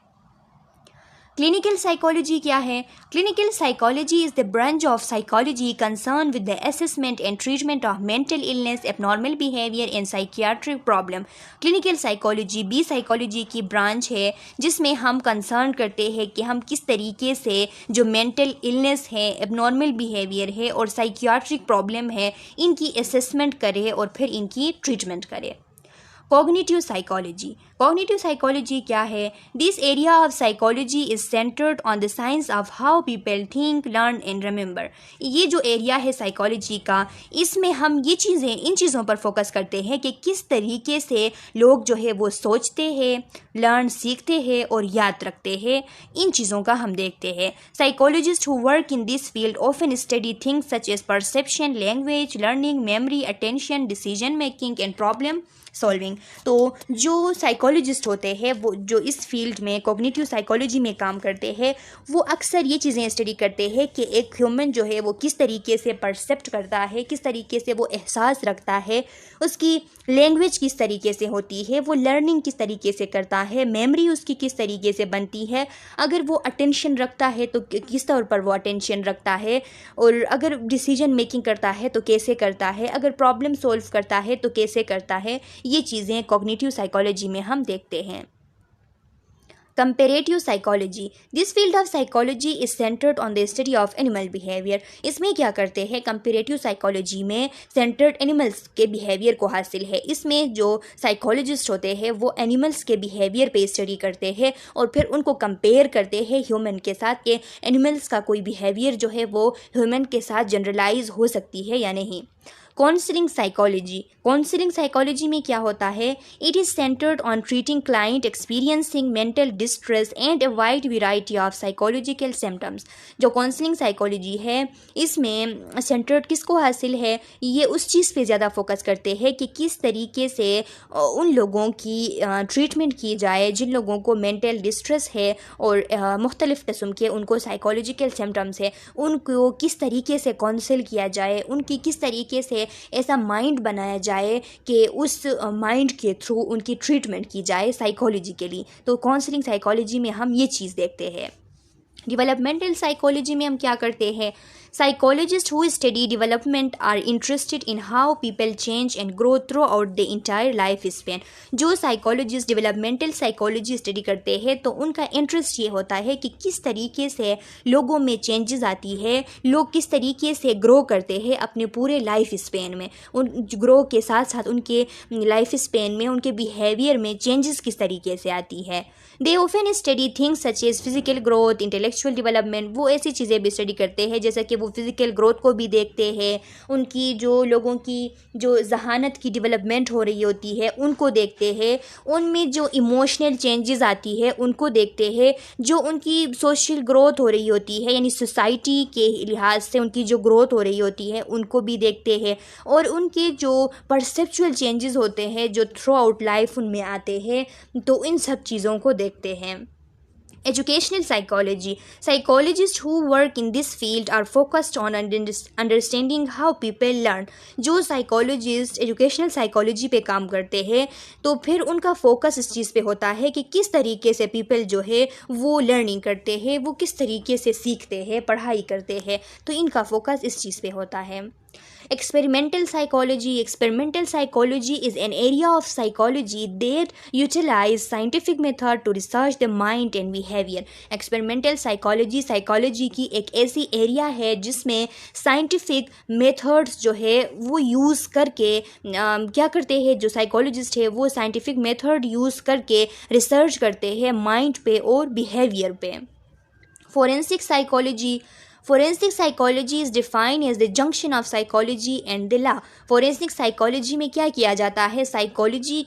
क्लिनिकल साइकोलॉजी क्या है? Clinical psychology is the branch of psychology concern with the assessment and treatment of mental illness, abnormal behaviour and psychiatric problem. Clinical psychology बी साइकोलॉजी की ब्रांच है जिसमें हम कंसर्न करते हैं कि हम किस तरीके से जो मेंटल इलनेस है, एबनॉर्मल बिहेवियर है और साइकियाट्रिक प्रॉब्लम है, इनकी असेसमेंट करें और फिर इनकी ट्रीटमेंट करें। कॉग्निटिव साइकोलॉजी क्या है? This area of psychology is centred on the science of how people think, learn and remember. ये जो एरिया है साइकोलॉजी का, इसमें हम इन चीज़ों पर फोकस करते हैं कि किस तरीके से लोग जो है वो सोचते हैं, लर्न सीखते हैं और याद रखते हैं, इन चीज़ों का हम देखते हैं। Psychologist who work in this field often study things such as perception, language, learning, memory, attention, decision making and problem solving. तो जो साइकोलॉजिस्ट होते हैं वो जो इस फील्ड में कॉग्निटिव साइकोलॉजी में काम करते हैं, वो अक्सर ये चीज़ें स्टडी करते हैं कि एक ह्यूमन जो है वो किस तरीके से परसेप्ट करता है, किस तरीके से वो एहसास रखता है, उसकी लैंग्वेज किस तरीके से होती है, वो लर्निंग किस तरीके से करता है, मेमोरी उसकी किस तरीके से बनती है, अगर वो अटेंशन रखता है तो किस तौर पर वो अटेंशन रखता है, और अगर डिसीजन मेकिंग करता है तो कैसे करता है, अगर प्रॉब्लम सॉल्व करता है तो कैसे करता है। ये चीज़ें कॉग्निटिव साइकोलॉजी में हम देखते हैं। Comparative psychology, this field of psychology is centred on the study of animal behaviour. इसमें क्या करते हैं? कंपैरेटिव साइकोलॉजी में सेंटर्ड एनिमल्स के बिहेवियर को हासिल है। इसमें जो साइकोलॉजिस्ट होते हैं वो एनिमल्स के बिहेवियर पे स्टडी करते हैं और फिर उनको कंपेयर करते हैं ह्यूमन के साथ कि एनिमल्स का कोई बिहेवियर जो है वो ह्यूमन के साथ जनरलाइज हो सकती है या नहीं। काउंसलिंग साइकोलॉजी में क्या होता है? It is centred on treating client experiencing mental distress and a wide variety of psychological symptoms. जो काउंसलिंग साइकोलॉजी है इसमें सेंटर्ड किसको हासिल है? ये उस चीज़ पे ज़्यादा फोकस करते हैं कि किस तरीके से उन लोगों की ट्रीटमेंट की जाए जिन लोगों को मेंटल डिस्ट्रेस है और मुख्तलिफ़ किस्म के उनको साइकोलॉजिकल सिम्टम्स है, उनको किस तरीके से काउंसिल किया जाए, उनकी किस तरीके से ऐसा माइंड बनाया जाए कि उस माइंड के थ्रू उनकी ट्रीटमेंट की जाए साइकोलॉजिकली। तो काउंसलिंग साइकोलॉजी में हम ये चीज़ देखते हैं। डेवलपमेंटल साइकोलॉजी में हम क्या करते हैं? Psychologists who study development are interested in how people change and grow throughout the entire life span. जो साइकोलॉजिस्ट डेवलपमेंटल साइकोलॉजी स्टडी करते हैं तो उनका इंटरेस्ट ये होता है कि किस तरीके से लोगों में चेंजेस आती है, लोग किस तरीके से ग्रो करते हैं अपने पूरे लाइफ स्पेन में, उन ग्रो के साथ साथ उनके लाइफ स्पेन में उनके बिहेवियर में चेंजेस किस तरीके से आती है. They often study things such as physical growth, intellectual development. वो ऐसी चीज़ें भी स्टडी करते हैं जैसा कि वो फिजिकल ग्रोथ को भी देखते हैं, उनकी जो लोगों की जो जहानत की डेवलपमेंट हो रही होती है उनको देखते हैं, उनमें जो इमोशनल चेंजेस आती है उनको देखते हैं, जो उनकी सोशल ग्रोथ हो रही होती है यानी सोसाइटी के लिहाज से उनकी जो ग्रोथ हो रही होती है उनको भी देखते हैं, और उनके जो परसेप्चुअल चेंजेस होते हैं जो थ्रू आउट लाइफ उनमें आते हैं तो इन सब चीज़ों को देखते हैं. Educational psychology. Psychologists who work in this field are focused on understanding how people learn. जो साइकोलॉजिस्ट एजुकेशनल साइकोलॉजी पे काम करते हैं तो फिर उनका फोकस इस चीज़ पे होता है कि किस तरीके से पीपल जो है वो लर्निंग करते हैं, वो किस तरीके से सीखते हैं, पढ़ाई करते हैं, तो इनका फोकस इस चीज़ पे होता है. Experimental psychology. Experimental psychology is an area of psychology that utilize scientific method to research the mind and behavior. Experimental psychology psychology की एक ऐसी एरिया है जिसमें साइंटिफिक मेथड्स जो है वो यूज़ करके क्या करते हैं, जो साइकोलॉजिस्ट है वो साइंटिफिक मेथड यूज़ करके रिसर्च करते हैं माइंड पे और बिहेवियर पे. Forensic psychology. Forensic psychology is defined as the junction of psychology and the law. Forensic psychology में क्या किया जाता है, साइकोलॉजी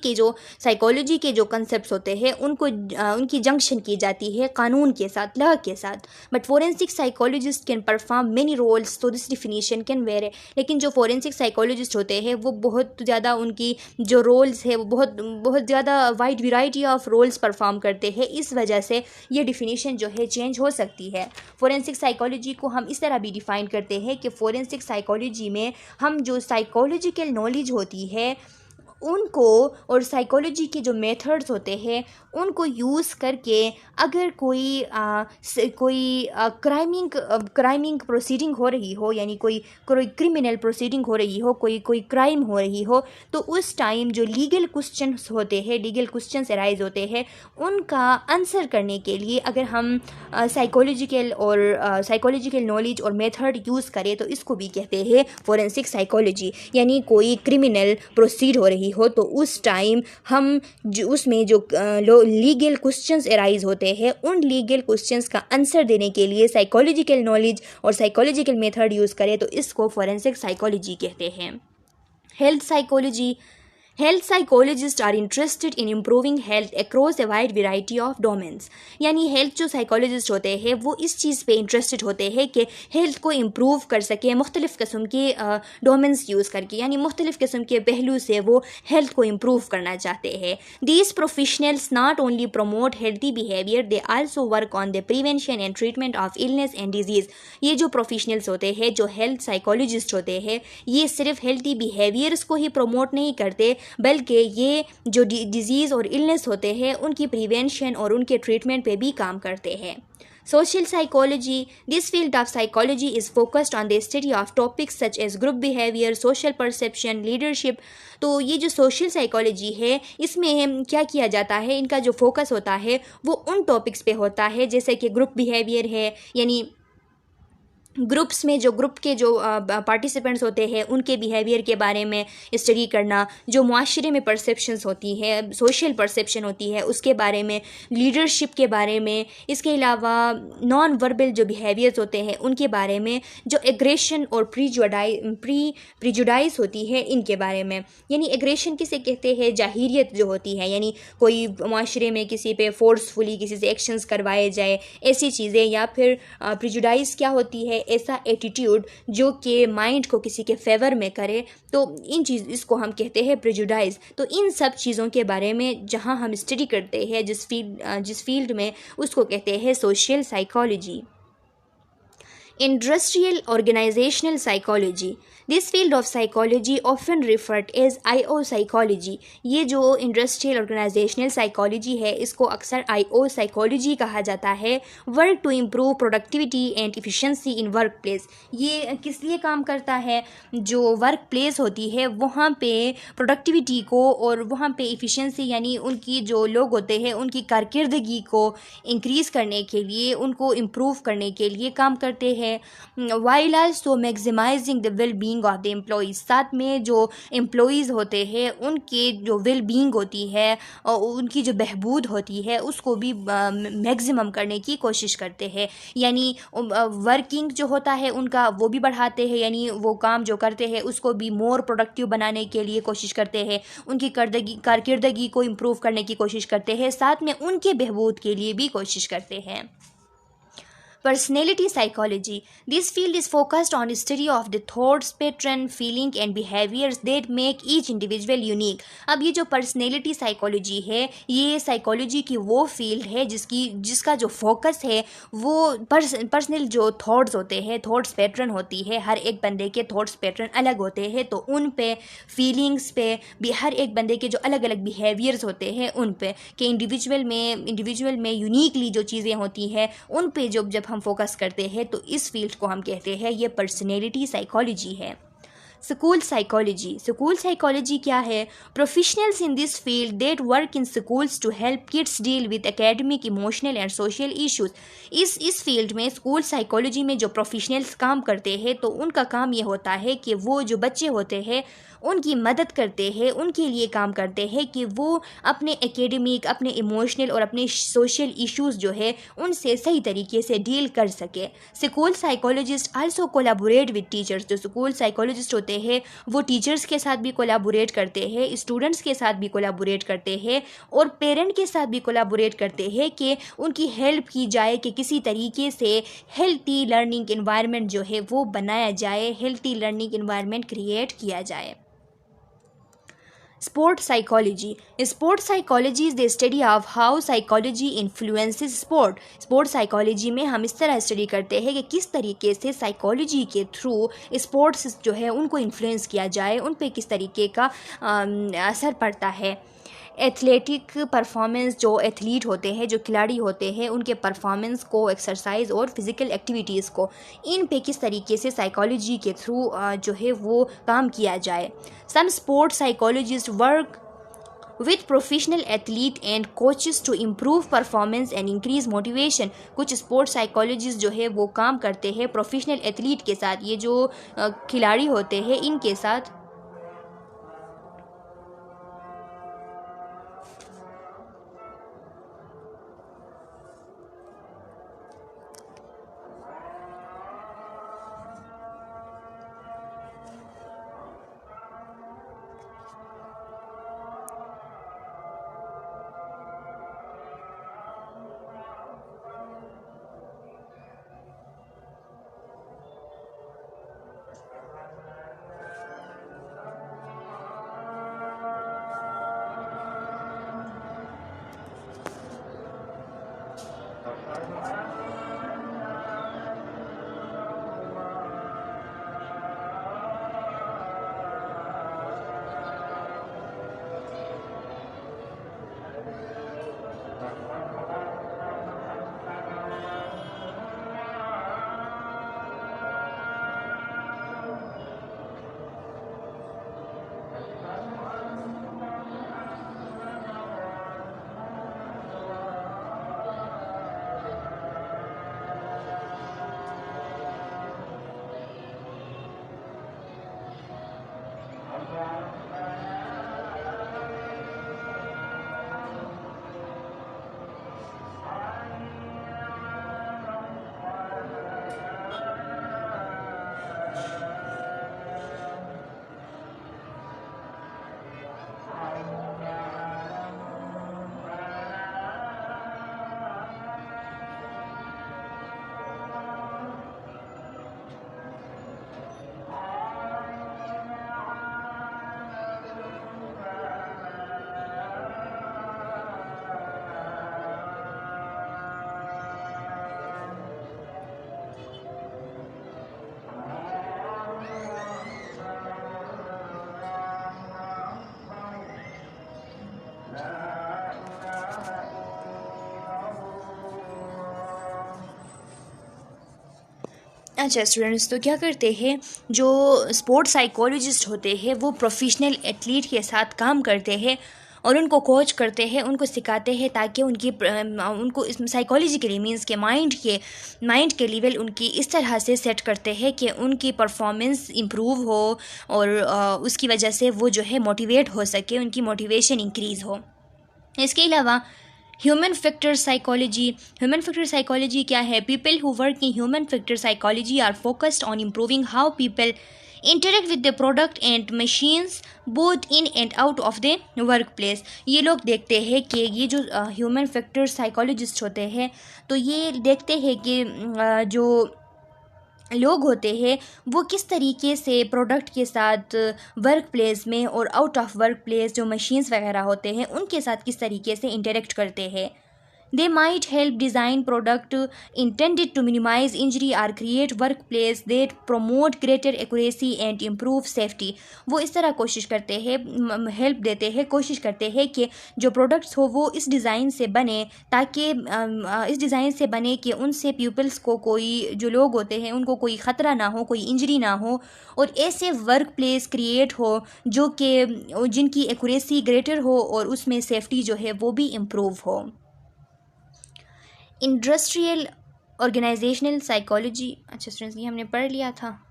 के जो कंसेप्ट होते हैं उनको उनकी जंक्शन की जाती है कानून के साथ, लॉ के साथ. But forensic psychologist can perform many roles, तो दिस डिफिनीशन कैन वेरी. लेकिन जो फोरेंसिक साइकोलॉजिस्ट होते हैं वो बहुत ज़्यादा उनकी जो रोल्स है वो बहुत ज़्यादा wide variety of roles perform करते हैं, इस वजह से ये डिफिनीशन जो है चेंज हो सकती है. फोरेंसिक साइकोलॉजी को हम इस तरह भी डिफ़ाइन करते हैं कि फोरेंसिक साइकोलॉजी में हम जो साइकोलॉजिकल नॉलेज होती है उनको और साइकोलॉजी के जो मेथड्स होते हैं उनको यूज़ करके अगर कोई क्राइमिंग प्रोसीडिंग हो रही हो, यानी कोई क्रिमिनल प्रोसीडिंग हो रही हो, कोई क्राइम हो रही हो, तो उस टाइम जो लीगल क्वेश्चंस होते हैं, लीगल क्वेश्चंस अराइज होते हैं, उनका आंसर करने के लिए अगर हम साइकोलॉजिकल नॉलेज और मेथड यूज़ करें तो इसको भी कहते हैं फोरेंसिक साइकोलॉजी. यानी कोई क्रिमिनल प्रोसीड हो रही हो तो उस टाइम हम उसमें जो लीगल क्वेश्चंस अराइज होते हैं उन लीगल क्वेश्चंस का आंसर देने के लिए साइकोलॉजिकल नॉलेज और साइकोलॉजिकल मेथड यूज़ करें तो इसको फोरेंसिक साइकोलॉजी कहते हैं. Health psychology. Health psychologist are interested in improving health across a wide variety of domains. यानी हेल्थ जो साइकोलॉजिस्ट होते हैं वो इस चीज़ पे इंटरेस्टेड होते हैं कि हेल्थ को इम्प्रूव कर सकें मुख्तलिफ़ किस्म के डोमेन्स यूज़ करके, यानी मुख्तलिफ़ किस्म के पहलू से वो हेल्थ को इम्प्रूव करना चाहते हैं. These professionals not only promote healthy behaviour, they also work on the prevention and treatment of illness and disease. ये जो प्रोफेशनल्स होते हैं, जो हेल्थ साइकोलॉजिस्ट होते हैं, ये सिर्फ हेल्थी बिहेवियर्स को ही प्रमोट नहीं करते बल्कि ये जो डिजीज़ और इलनेस होते हैं उनकी प्रिवेंशन और उनके ट्रीटमेंट पे भी काम करते हैं. Social psychology. This field of psychology is focused on the study of topics such as group behavior, social perception, leadership. तो ये जो सोशल साइकोलॉजी है इसमें क्या किया जाता है, इनका जो फोकस होता है वो उन टॉपिक्स पे होता है जैसे कि ग्रुप बिहेवियर है, यानी ग्रुप्स में जो ग्रुप के जो पार्टिसिपेंट्स होते हैं उनके बिहेवियर के बारे में स्टडी करना, जो मुआशरे में परसेप्शंस होती है, सोशल परसेप्शन होती है उसके बारे में, लीडरशिप के बारे में, इसके अलावा नॉन वर्बल जो बिहेवियर्स होते हैं उनके बारे में, जो एग्रेशन और प्रीजुडाइज होती है इनके बारे में. यानी एग्रेशन किसे कहते हैं, जाहिरियत जो होती है, यानी कोई मुआशरे में किसी पे फोर्सफुली किसी से एक्शंस करवाए जाए ऐसी चीज़ें, या फिर प्रीजुडाइज क्या होती है, ऐसा एटीट्यूड जो कि माइंड को किसी के फेवर में करे, तो इसको हम कहते हैं प्रेजुडाइज. तो इन सब चीज़ों के बारे में जहाँ हम स्टडी करते हैं जिस फील्ड में, उसको कहते हैं social psychology. Industrial organizational psychology. This field of psychology often referred as IO psychology. ये जो इंडस्ट्रियल ऑर्गेनाइजेशनल साइकोलॉजी है इसको अक्सर IO साइकोलॉजी कहा जाता है। Work to improve productivity and efficiency in workplace. ये किस लिए काम करता है? जो वर्क प्लेस होती है वहाँ पे प्रोडक्टिविटी को और वहाँ पे इफ़िशेंसी यानी उनकी जो लोग होते हैं उनकी कारकर्दगी को इंक्रीज़ करने के लिए, उनको इम्प्रूव करने के लिए काम करते हैं। While also maximising the well being of the employees. साथ में जो एम्प्लॉयज़ होते हैं उनके जो वेल बीइंग होती है और उनकी जो बहबूद होती है उसको भी मैक्सिमम करने की कोशिश करते हैं। यानी वर्किंग जो होता है उनका वो भी बढ़ाते हैं, यानी वो काम जो करते हैं उसको भी मोर प्रोडक्टिव बनाने के लिए कोशिश करते हैं, उनकी कारकर्दगी को इम्प्रूव करने की कोशिश करते हैं, साथ में उनके बहबूद के लिए भी कोशिश करते हैं। Personality psychology. This field is focused on study of the thoughts, pattern, feeling and behaviors that make each individual unique. अब ये जो पर्सनैलिटी साइकोलॉजी है ये साइकोलॉजी की वो फील्ड है जिसका जो फोकस है वो पर्सनल जो थॉट्स होते हैं, थॉट्स पैटर्न होती है, हर एक बंदे के थॉट्स पैटर्न अलग होते हैं तो उन पे, फीलिंग्स पे भी, हर एक बंदे के जो अलग अलग बिहेवियर्स होते हैं उन पे कि इंडिविजुअल में यूनिकली जो चीज़ें होती हैं उन पे जब हम फोकस करते हैं तो इस फील्ड को हम कहते हैं ये पर्सनैलिटी साइकोलॉजी है। स्कूल साइकोलॉजी क्या है? Professionals in this field that work in schools to help kids deal with academic, emotional and social issues. इस फील्ड में, स्कूल साइकोलॉजी में जो प्रोफेशनल्स काम करते हैं तो उनका काम ये होता है कि वो जो बच्चे होते हैं उनकी मदद करते हैं, उनके लिए काम करते हैं कि वो अपने एकेडमिक, अपने इमोशनल और अपने सोशल इश्यूज़ जो है उनसे सही तरीके से डील कर सके। School psychologist also collaborate with teachers. जो स्कूल साइकोलॉजिस्ट होते हैं वो टीचर्स के साथ भी कोलैबोरेट करते हैं, स्टूडेंट्स के साथ भी कोलैबोरेट करते हैं और पेरेंट के साथ भी कोलैबोरेट करते हैं कि उनकी हेल्प की जाए कि किसी तरीके से हेल्थी लर्निंग एनवायरनमेंट जो है वो बनाया जाए, हेल्थी लर्निंग एनवायरनमेंट क्रिएट किया जाए। Sport psychology. Sport psychology is the study of how psychology influences sport. Sport psychology में हम इस तरह स्टडी करते हैं कि किस तरीके से साइकोलॉजी के थ्रू स्पोर्ट्स जो है उनको इन्फ्लुएंस किया जाए, उन पे किस तरीके का असर पड़ता है। एथलेटिक परफॉर्मेंस, जो एथलीट होते हैं, जो खिलाड़ी होते हैं, उनके परफॉर्मेंस को, एक्सरसाइज और फिज़िकल एक्टिविटीज़ को, इन पे किस तरीके से साइकोलॉजी के थ्रू जो है वो काम किया जाए। Some sport psychologist work with professional athlete and coaches to improve performance and increase motivation. कुछ स्पोर्ट्स साइकोलॉजिस्ट जो है वो काम करते हैं प्रोफेशनल एथलीट के साथ, ये जो खिलाड़ी होते हैं इनके साथ। अच्छा स्टूडेंट्स, तो क्या करते हैं जो स्पोर्ट्स साइकोलॉजिस्ट होते हैं वो प्रोफेशनल एथलीट के साथ काम करते हैं और उनको कोच करते हैं, उनको सिखाते हैं ताकि उनको इस साइकोलॉजिकली मींस के माइंड के लेवल उनकी इस तरह से सेट करते हैं कि उनकी परफॉर्मेंस इम्प्रूव हो और उसकी वजह से वो जो है मोटिवेट हो सके, उनकी मोटिवेशन इंक्रीज़ हो। इसके अलावा ह्यूमन फैक्टर साइकोलॉजी क्या है? People who work in human factor psychology are focused on improving how people interact with the product and machines both in and out of the workplace. ये लोग देखते हैं कि ये जो ह्यूमन फैक्टर साइकोलॉजिस्ट होते हैं तो ये देखते हैं कि जो लोग होते हैं वो किस तरीके से प्रोडक्ट के साथ वर्क प्लेस में और आउट ऑफ वर्क प्लेस जो मशीन्स वगैरह होते हैं उनके साथ किस तरीके से इंटरेक्ट करते हैं। They might help design product intended to minimise injury or create workplace that promote greater accuracy and improve safety. वो इस तरह कोशिश करते हैं, हेल्प देते हैं, कोशिश करते हैं कि जो प्रोडक्ट्स हो वो इस डिज़ाइन से बने ताकि इस डिज़ाइन से बने कि उनसे पीपल्स को कोई जो लोग होते हैं उनको कोई ख़तरा ना हो, कोई इंजरी ना हो और ऐसे वर्क प्लेस क्रिएट हो जो कि जिनकी एक्यूरेसी ग्रेटर हो और उसमें सेफ्टी जो है वो भी इम्प्रूव हो। इंडस्ट्रियल ऑर्गेनाइजेशनल साइकोलॉजी, अच्छा स्टूडेंट्स ये हमने पढ़ लिया था।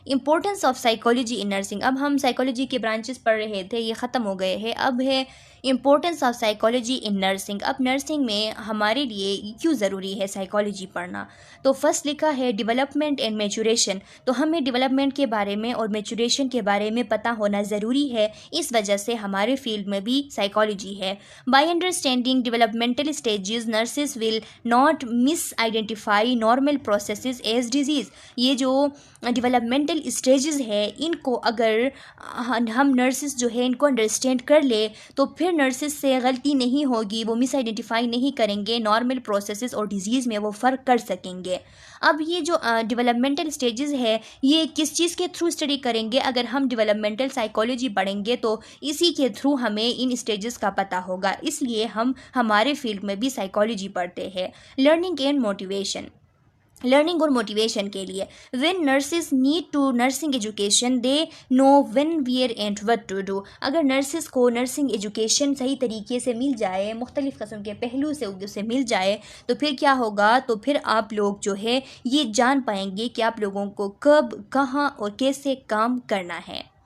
Importance of psychology in nursing, अब हम साइकोलॉजी के ब्रांचेस पढ़ रहे थे, ये ख़त्म हो गए हैं। अब है importance of psychology in nursing. अब नर्सिंग में हमारे लिए क्यों ज़रूरी है साइकोलॉजी पढ़ना? तो फर्स्ट लिखा है डेवलपमेंट एंड मैचुरेशन। तो हमें डेवलपमेंट के बारे में और मैचुरेशन के बारे में पता होना ज़रूरी है, इस वजह से हमारे फील्ड में भी साइकोलॉजी है। By understanding developmental stages nurses will not misidentify normal processes as disease. ये जो डेवलपमेंटल स्टेजेस है इनको अगर हम नर्सेस जो है इनको अंडरस्टैंड कर ले तो फिर नर्सेस से गलती नहीं होगी, वो मिस आइडेंटिफाई नहीं करेंगे, नॉर्मल प्रोसेसेस और डिजीज़ में वो फ़र्क कर सकेंगे। अब ये जो डेवलपमेंटल स्टेजेस है ये किस चीज़ के थ्रू स्टडी करेंगे? अगर हम डेवलपमेंटल साइकोलॉजी पढ़ेंगे तो इसी के थ्रू हमें इन स्टेजेस का पता होगा, इसलिए हम हमारे फील्ड में भी साइकोलॉजी पढ़ते हैं। लर्निंग एंड मोटिवेशन, लर्निंग और मोटिवेशन के लिए when nurses need to nursing education they know when where and what to do. अगर नर्सेज को नर्सिंग एजुकेशन सही तरीके से मिल जाए, मुख्तलिफ़ किस्म के पहलू से उसे मिल जाए तो फिर क्या होगा? तो फिर आप लोग जो है ये जान पाएंगे कि आप लोगों को कब, कहाँ और कैसे काम करना है।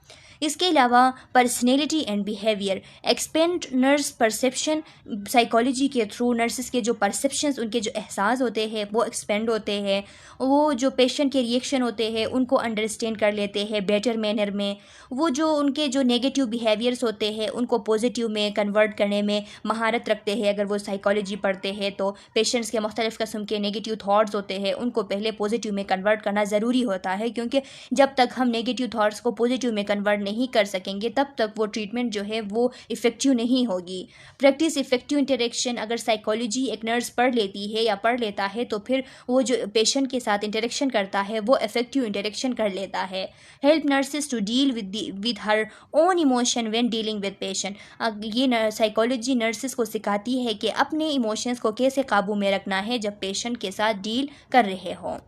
इसके अलावा personality and behaviour, expand nurse perception. Psychology के थ्रू नर्सेस के जो परसेप्शंस, उनके जो एहसास होते हैं वो एक्सपेंड होते हैं, वो जो पेशेंट के रिएक्शन होते हैं उनको अंडरस्टैंड कर लेते हैं बेटर मैनर में, वो जो उनके जो नेगेटिव बिहेवियर्स होते हैं उनको पॉजिटिव में कन्वर्ट करने में महारत रखते हैं। अगर वो साइकोलॉजी पढ़ते हैं तो पेशेंट्स के मुख्तलिफ़ किस्म के नेगेटिव थाट्स होते हैं उनको पहले पॉजिटिव में कन्वर्ट करना ज़रूरी होता है, क्योंकि जब तक हम नेगेटिव थाट्स को पॉजिटिव में कन्वर्ट नहीं कर सकेंगे तब तक वो ट्रीटमेंट जो है वो इफ़ेक्टिव नहीं होगी। प्रैक्टिस इफ़ेक्टिव इंटरेक्शन, अगर साइकोलॉजी एक नर्स पढ़ लेती है या पढ़ लेता है तो फिर वो जो पेशेंट के साथ इंटरेक्शन करता है वो इफ़ेक्टिव इंटरेक्शन कर लेता है। Help nurses to deal with her own emotion when dealing with patient. ये साइकोलॉजी नर्सेज को सिखाती है कि अपने इमोशंस को कैसे काबू में रखना है जब पेशेंट के साथ डील कर रहे हों।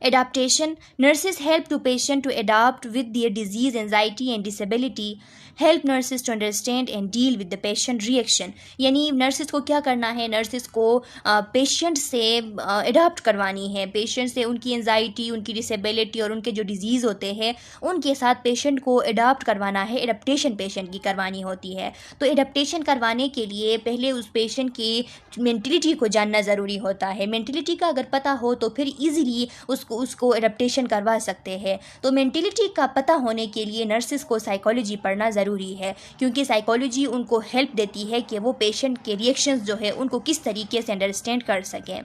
Adaptation, nurses help to patient to adapt with their disease, anxiety and disability. Help nurses to understand and deal with the patient reaction. यानी नर्सेस को क्या करना है? नर्सेस को पेशेंट से अडाप्ट करवानी है, पेशेंट से उनकी एंजाइटी, उनकी डिसेबिलिटी और उनके जो डिजीज़ होते हैं उनके साथ पेशेंट को अडाप्ट करवाना है। एडप्टेशन पेशेंट की करवानी होती है। तो एडप्टेशन करवाने के लिए पहले उस पेशेंट की मेंटलिटी को जानना ज़रूरी होता है। मेंटलिटी का अगर पता हो तो फिर ईज़िली उसको एडप्टेशन करवा सकते हैं। तो मेंटलिटी का पता होने के लिए नर्सेस को साइकोलॉजी पढ़ना ज़रूरी है, क्योंकि साइकोलॉजी उनको हेल्प देती है कि वो पेशेंट के रिएक्शंस जो है उनको किस तरीके से अंडरस्टैंड कर सकें।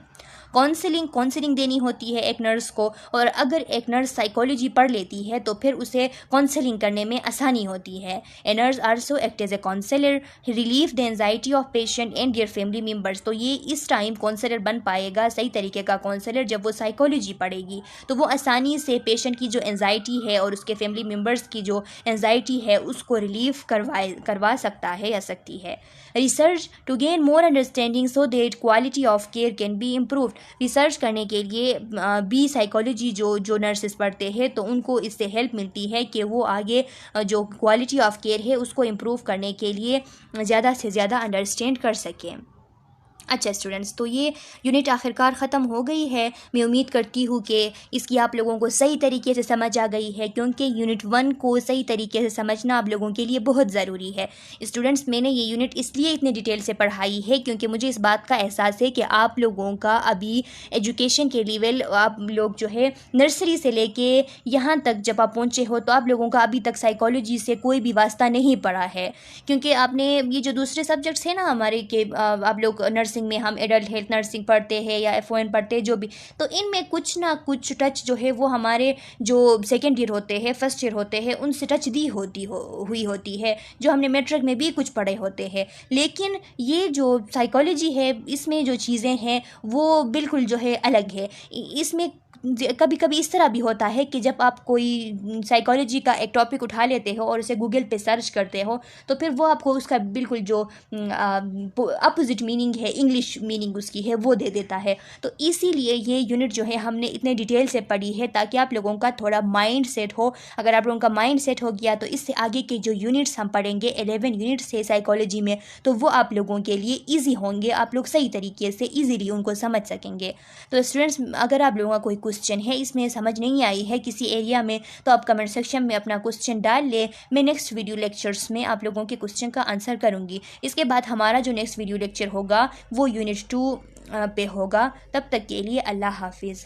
काउंसलिंग देनी होती है एक नर्स को, और अगर एक नर्स साइकोलॉजी पढ़ लेती है तो फिर उसे काउंसलिंग करने में आसानी होती है। A nurse also act as a counsellor, relieve the anxiety of patient and their family members. तो ये इस टाइम काउंसलर बन पाएगा, सही तरीके का काउंसलर, जब वो साइकोलॉजी पढ़ेगी तो वो आसानी से पेशेंट की जो एंजाइटी है और उसके फैमिली मेम्बर्स की जो एंजाइटी है उसको रिलीव करवा सकता है या सकती है। Research to gain more understanding so that quality of care can be improved. Research करने के लिए बी साइकोलॉजी जो नर्सेस पढ़ते हैं तो उनको इससे हेल्प मिलती है कि वो आगे जो क्वालिटी ऑफ केयर है उसको इम्प्रूव करने के लिए ज़्यादा से ज़्यादा अंडरस्टैंड कर सकें। अच्छा स्टूडेंट्स, तो ये यूनिट आखिरकार ख़त्म हो गई है। मैं उम्मीद करती हूँ कि इसकी आप लोगों को सही तरीके से समझ आ गई है, क्योंकि यूनिट 1 को सही तरीके से समझना आप लोगों के लिए बहुत ज़रूरी है। स्टूडेंट्स, मैंने ये यूनिट इसलिए इतने डिटेल से पढ़ाई है क्योंकि मुझे इस बात का एहसास है कि आप लोगों का अभी एजुकेशन के लेवल, आप लोग जो है नर्सरी से लेके यहाँ तक जब आप पहुँचे हो तो आप लोगों का अभी तक साइकोलॉजी से कोई भी वास्ता नहीं पड़ा है, क्योंकि आपने ये जो दूसरे सब्जेक्ट्स हैं ना हमारे के आप लोग नर्सिंग में हम एडल्ट हेल्थ नर्सिंग पढ़ते हैं या FON पढ़ते हैं जो भी, तो इनमें कुछ ना कुछ टच जो है वो हमारे जो सेकेंड ईयर होते हैं, फर्स्ट ईयर होते हैं, उनसे टच दी हुई होती है, जो हमने मैट्रिक में भी कुछ पढ़े होते हैं। लेकिन ये जो साइकोलॉजी है इसमें जो चीज़ें हैं वो बिल्कुल जो है अलग है। इसमें कभी कभी इस तरह भी होता है कि जब आप कोई साइकोलॉजी का एक टॉपिक उठा लेते हो और उसे गूगल पे सर्च करते हो तो फिर वो आपको उसका बिल्कुल जो अपोजिट मीनिंग है, इंग्लिश मीनिंग उसकी है, वो दे देता है। तो इसीलिए ये यूनिट जो है हमने इतने डिटेल से पढ़ी है ताकि आप लोगों का थोड़ा माइंड सेट हो। अगर आप लोगों का माइंड सेट हो गया तो इससे आगे के जो यूनिट्स हम पढ़ेंगे 11 यूनिट्स है साइकोलॉजी में, तो वो आप लोगों के लिए ईजी होंगे, आप लोग सही तरीके से ईजीली उनको समझ सकेंगे। तो स्टूडेंट्स, अगर आप लोगों का कोई क्वेश्चन है, इसमें समझ नहीं आई है किसी एरिया में, तो आप कमेंट सेक्शन में अपना क्वेश्चन डाल ले। मैं नेक्स्ट वीडियो लेक्चर्स में आप लोगों के क्वेश्चन का आंसर करूँगी। इसके बाद हमारा जो नेक्स्ट वीडियो लेक्चर होगा वो यूनिट 2 पे होगा। तब तक के लिए अल्लाह हाफिज़।